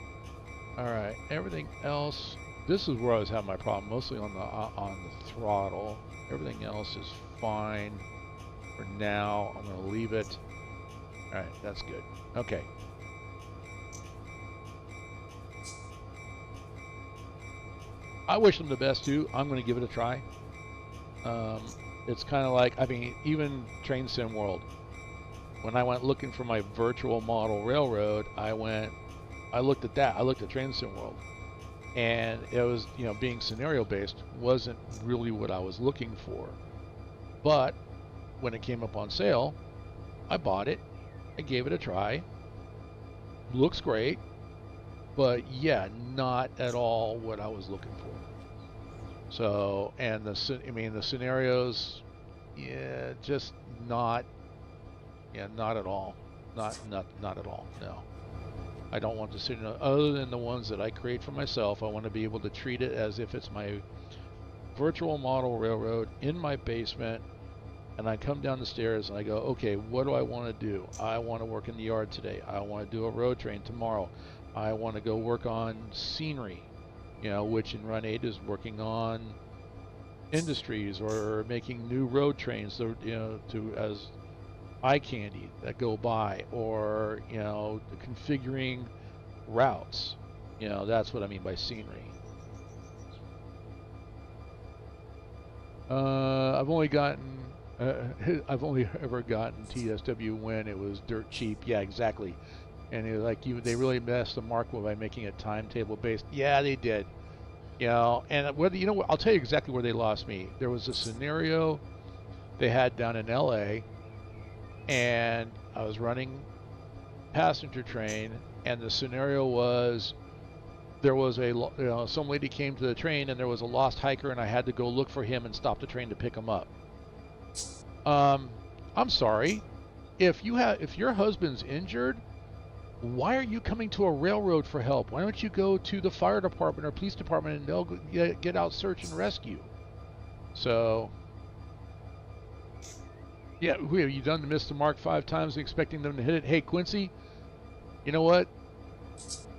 alright, everything else, this is where I was having my problem, mostly on the throttle. Everything else is fine for now. I'm going to leave it. All right, that's good. Okay. I wish them the best too. I'm going to give it a try. It's kind of like, I mean, even Train Sim World. When I went looking for my virtual model railroad, I looked at that. I looked at Train Sim World. And it was, you know, being scenario based wasn't really what I was looking for. But when it came up on sale, I bought it. I gave it a try. Looks great, but yeah, not at all what I was looking for. So, and the scenarios, yeah, just not, yeah, not at all. Not at all. No. I don't want to sit in other than the ones that I create for myself. I want to be able to treat it as if it's my virtual model railroad in my basement, and I come down the stairs and I go, okay, what do I want to do? I want to work in the yard today. I want to do a road train tomorrow. I want to go work on scenery, you know, which in Run8 is working on industries or making new road trains, you know, eye candy that go by, or configuring routes. That's what I mean by scenery. I've only ever gotten TSW when it was dirt cheap. Yeah, exactly. And it was like they really messed the mark by making it timetable based. Yeah, they did. And whether I'll tell you exactly where they lost me. There was a scenario they had down in LA, and I was running passenger train, and the scenario was there was some lady came to the train, and there was a lost hiker, and I had to go look for him and stop the train to pick him up. I'm sorry, if your husband's injured, why are you coming to a railroad for help? Why don't you go to the fire department or police department, and they'll get out search and rescue? So, yeah, have you done to miss the mark 5 times expecting them to hit it? Hey, Quincy, you know what?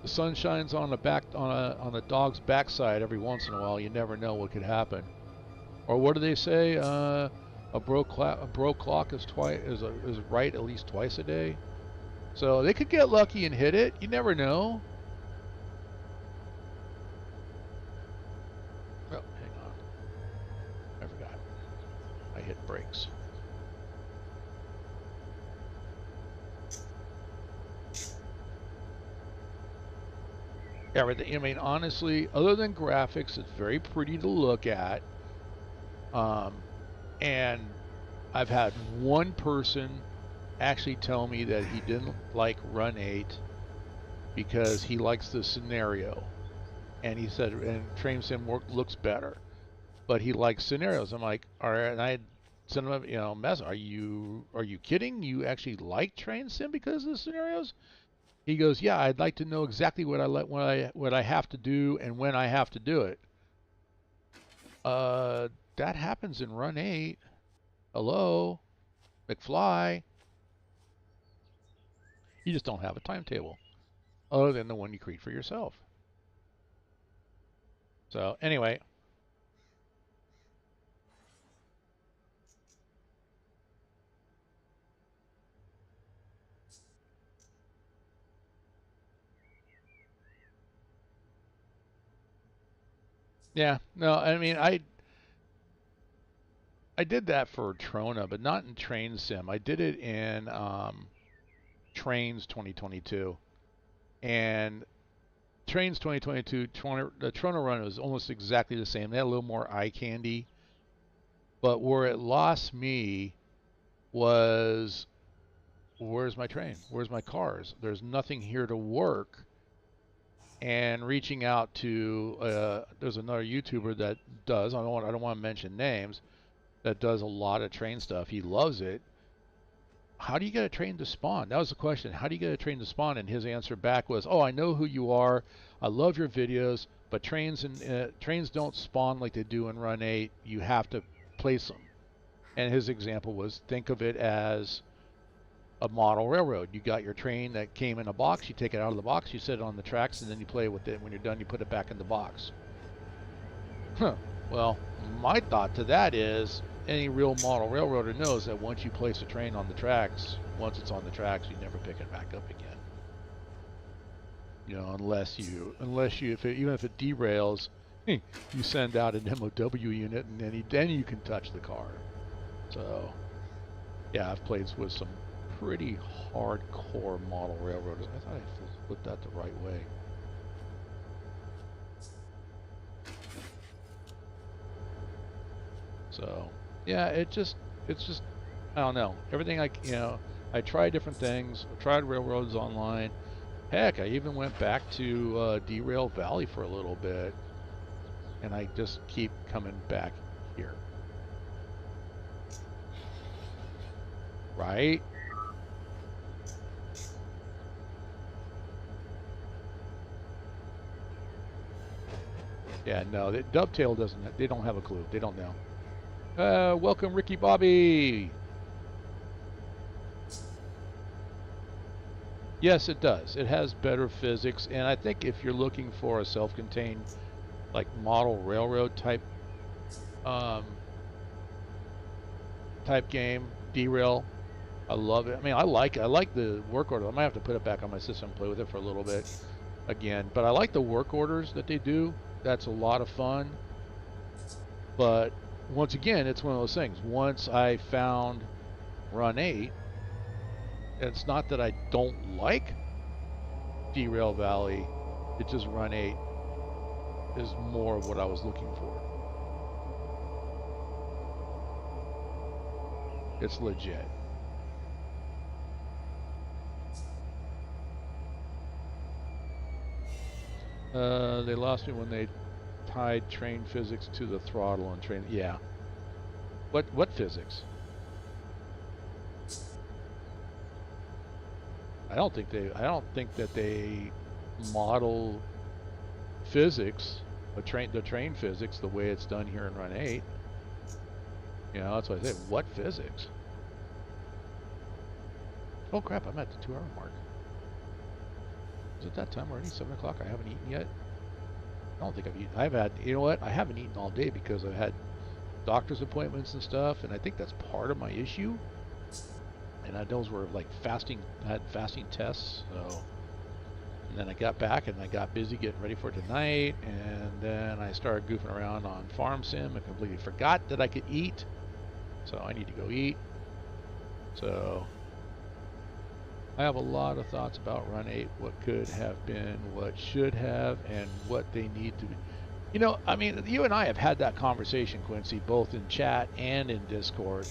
The sun shines on a dog's backside every once in a while. You never know what could happen. Or what do they say? A broke clock is right at least twice a day. So they could get lucky and hit it. You never know. Oh, hang on. I forgot. I hit brakes. Everything. I mean, honestly, other than graphics, it's very pretty to look at. And I've had one person actually tell me that he didn't like Run8 because he likes the scenario, and he said, and Train Sim looks better, but he likes scenarios. I'm like, all right, and I sent him a message. Are you kidding? You actually like Train Sim because of the scenarios? He goes, yeah, I'd like to know exactly what I have to do and when I have to do it. That happens in Run8. Hello, McFly. You just don't have a timetable other than the one you create for yourself. So anyway, yeah, no, I mean I did that for Trona, but not in Train Sim. I did it in Trains 2022, and Trains 2022, the Trona run was almost exactly the same. They had a little more eye candy, but where it lost me was, where's my train? Where's my cars? There's nothing here to work. And reaching out to there's another YouTuber that does, I don't want to mention names, that does a lot of train stuff. He loves it. How do you get a train to spawn? That was the question. How do you get a train to spawn? And his answer back was, "Oh, I know who you are. I love your videos, but trains don't spawn like they do in Run8. You have to place them." And his example was, think of it as a model railroad. You got your train that came in a box. You take it out of the box. You set it on the tracks, and then you play with it. When you're done, you put it back in the box. Huh. Well, my thought to that is, any real model railroader knows that once you place a train on the tracks, once it's on the tracks, you never pick it back up again. Unless you, even if it derails, you send out an MOW unit, and then you can touch the car. So, yeah, I've played with some pretty hardcore model railroaders. I thought I flipped that the right way. So, yeah, it's just, I don't know. Everything I tried different things. I tried railroads online. Heck, I even went back to Derail Valley for a little bit, and I just keep coming back here. Right? Yeah, no, Dovetail doesn't. They don't have a clue. They don't know. Welcome, Ricky Bobby. Yes, it does. It has better physics, and I think if you're looking for a self-contained, like model railroad type type game, Derail I love it. I mean, I like the work order. I might have to put it back on my system and play with it for a little bit again. But I like the work orders that they do. That's a lot of fun. But once again, it's one of those things. Once I found Run8, it's not that I don't like Derail Valley. It's just Run8 is more of what I was looking for. It's legit. They lost me when they tied train physics to the throttle and train. Yeah. What physics? I don't think that they model physics, the train physics, the way it's done here in Run8. You know, that's why I say, what physics? Oh crap! I'm at the 2-hour mark. Is it that time already? 7 o'clock? I haven't eaten yet. I don't think I've eaten. I've had. You know what? I haven't eaten all day because I've had doctor's appointments and stuff, and I think that's part of my issue. And those were like fasting. I had fasting tests, so. And then I got back and I got busy getting ready for tonight, and then I started goofing around on Farm Sim and completely forgot that I could eat. So I need to go eat. So I have a lot of thoughts about Run8, what could have been, what should have, and what they need to be. You know, I mean, you and I have had that conversation, Quincy, both in chat and in Discord.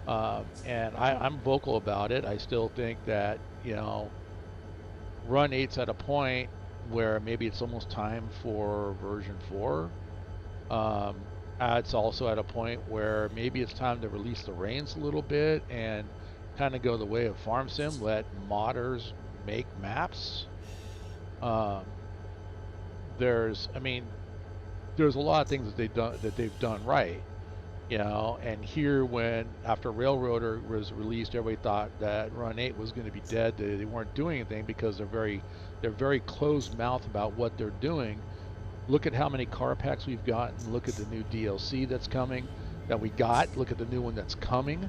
And I'm vocal about it. I still think that, you know, Run8's at a point where maybe it's almost time for version 4. It's also at a point where maybe it's time to release the reins a little bit and kind of go the way of Farm Sim, let modders make maps. There's a lot of things that they've done right, you know. And here, when after Railroader was released, everybody thought that Run8 was going to be dead. They weren't doing anything because they're very closed mouth about what they're doing. Look at how many car packs we've gotten. Look at the new DLC that's coming that we got. Look at the new one that's coming.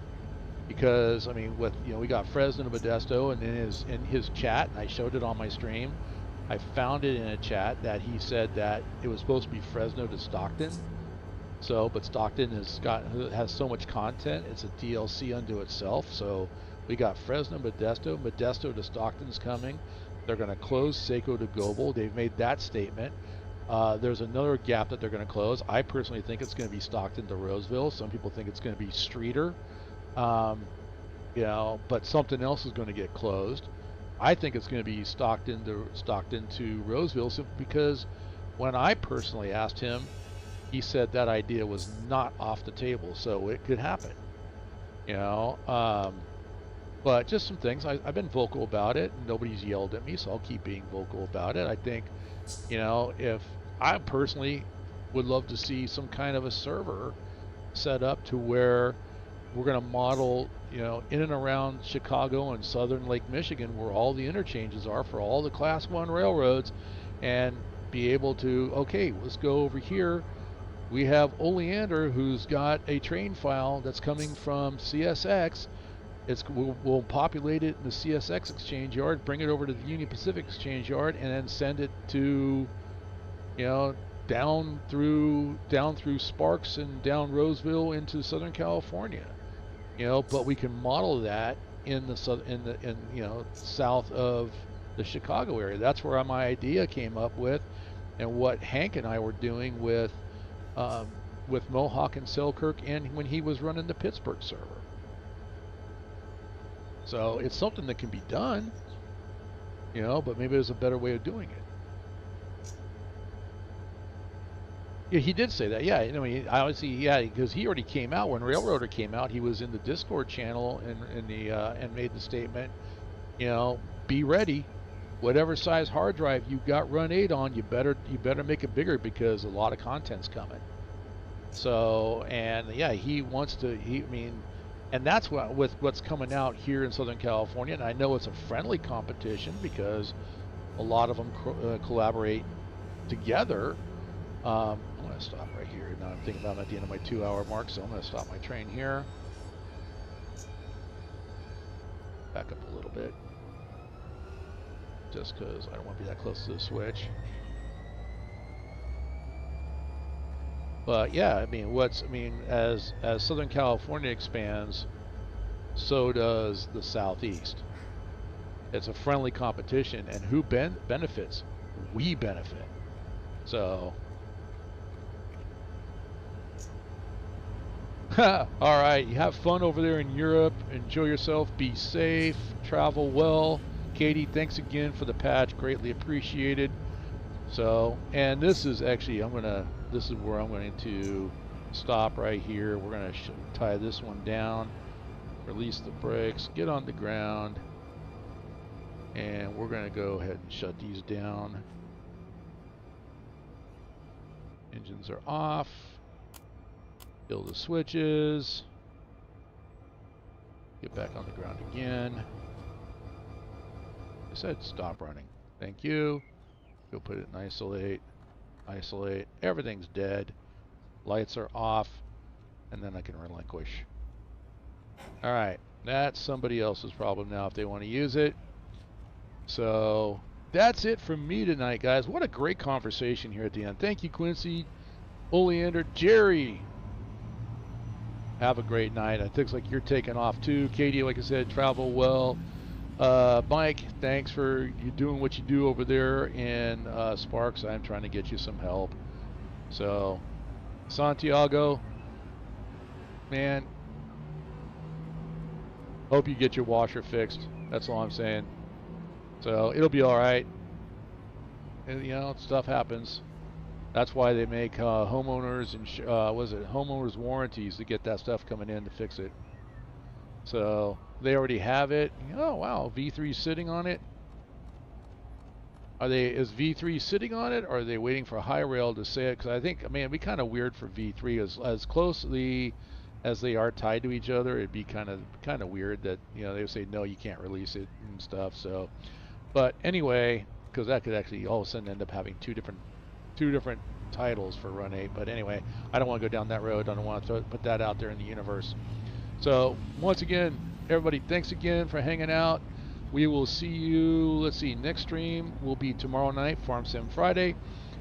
Because I mean, we got Fresno to Modesto, and in his chat, and I showed it on my stream. I found it in a chat that he said that it was supposed to be Fresno to Stockton. So, but Stockton has so much content, it's a DLC unto itself. So we got Fresno, Modesto to Stockton's coming. They're going to close Seco to Gobel. They've made that statement. There's another gap that they're going to close. I personally think it's going to be Stockton to Roseville. Some people think it's going to be Streeter. You know, but something else is going to get closed. I think it's going to be Stockton to Roseville, simply because when I personally asked him, he said that idea was not off the table, so it could happen. You know, but just some things. I've been vocal about it. Nobody's yelled at me, so I'll keep being vocal about it. I think, you know, if I personally would love to see some kind of a server set up to where we're going to model, you know, in and around Chicago and southern Lake Michigan, where all the interchanges are for all the Class 1 railroads, and be able to, okay, let's go over here. We have Oleander, who's got a train file that's coming from CSX. We'll populate it in the CSX exchange yard, bring it over to the Union Pacific exchange yard, and then send it to, you know, down through Sparks and down Roseville into Southern California. You know, but we can model that in you know, south of the Chicago area. That's where my idea came up with, and what Hank and I were doing with Mohawk and Selkirk, and when he was running the Pittsburgh server. So it's something that can be done, you know, but maybe there's a better way of doing it. Yeah, he did say that. Yeah, I mean, obviously, yeah, because he already came out when Railroader came out. He was in the Discord channel and made the statement, you know, be ready. Whatever size hard drive you got Run8 on, you better make it bigger because a lot of content's coming. So, and yeah, he wants to. And that's what's coming out here in Southern California. And I know it's a friendly competition because a lot of them collaborate together. I'm going to stop right here. Now I'm thinking about I'm at the end of my 2-hour mark, so I'm going to stop my train here. back up a little bit. Just because I don't want to be that close to the switch. But yeah, I mean, as Southern California expands, so does the Southeast. It's a friendly competition, and who benefits? We benefit. So, all right, you have fun over there in Europe. Enjoy yourself. Be safe. Travel well. Katie, thanks again for the patch. Greatly appreciated. So, and this is actually, this is where I'm going to stop right here. We're going to tie this one down, release the brakes, get on the ground, and we're going to go ahead and shut these down. Engines are off. Kill the switches. Get back on the ground again. I said stop running. Thank you. Go put it in isolate. Isolate. Everything's dead. Lights are off. And then I can relinquish. Alright. That's somebody else's problem now if they want to use it. So that's it from me tonight, guys. What a great conversation here at the end. Thank you, Quincy, Oleander, Jerry. Have a great night. It looks like you're taking off too. Katie, like I said, travel well. Mike, thanks for you doing what you do over there in Sparks. I'm trying to get you some help. So, Santiago, man, hope you get your washer fixed. That's all I'm saying. So, it'll be all right. And, you know, stuff happens. That's why they make homeowners and homeowners warranties to get that stuff coming in to fix it. So they already have it. Oh wow, V3 sitting on it. Is V3 sitting on it, or are they waiting for High Rail to say it? Because I think, I mean, it'd be kind of weird for V3 as closely as they are tied to each other. It'd be kind of weird that, you know, they would say no, you can't release it and stuff. So, but anyway, because that could actually all of a sudden end up having two different titles for Run8. But anyway, I don't want to go down that road. I don't want to put that out there in the universe. So once again, everybody, thanks again for hanging out. We will see you, let's see, next stream will be tomorrow night, Farm Sim Friday.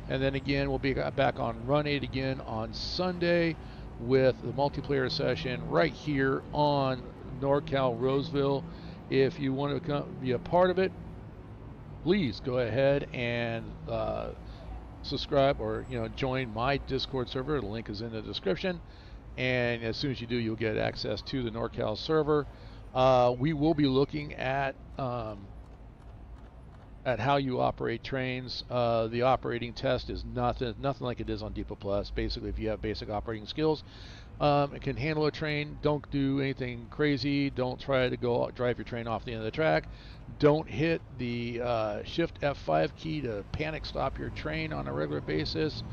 And then again, we'll be back on Run8 again on Sunday with the multiplayer session right here on NorCal Roseville. If you want to come be a part of it, please go ahead and subscribe or, you know, join my Discord server. The link is in the description. And as soon as you do, you'll get access to the NorCal server. We will be looking at how you operate trains. The operating test is nothing like it is on Depot Plus. Basically, if you have basic operating skills, it can handle a train. Don't do anything crazy. Don't try to go drive your train off the end of the track. Don't hit the Shift F5 key to panic stop your train on a regular basis.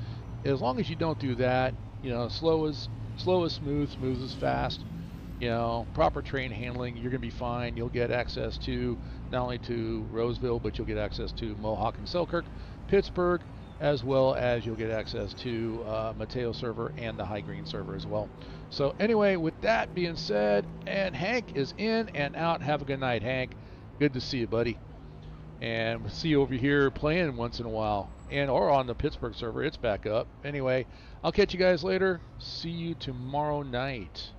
As long as you don't do that, you know, slow is smooth, smooth is fast. You know, proper train handling, you're going to be fine. You'll get access to not only to Roseville, but you'll get access to Mohawk and Selkirk, Pittsburgh, as well as you'll get access to Mateo server and the High Green server as well. So anyway, with that being said, and Hank is in and out. Have a good night, Hank. Good to see you, buddy. And we'll see you over here playing once in a while. Or on the Pittsburgh server, it's back up. Anyway, I'll catch you guys later. See you tomorrow night.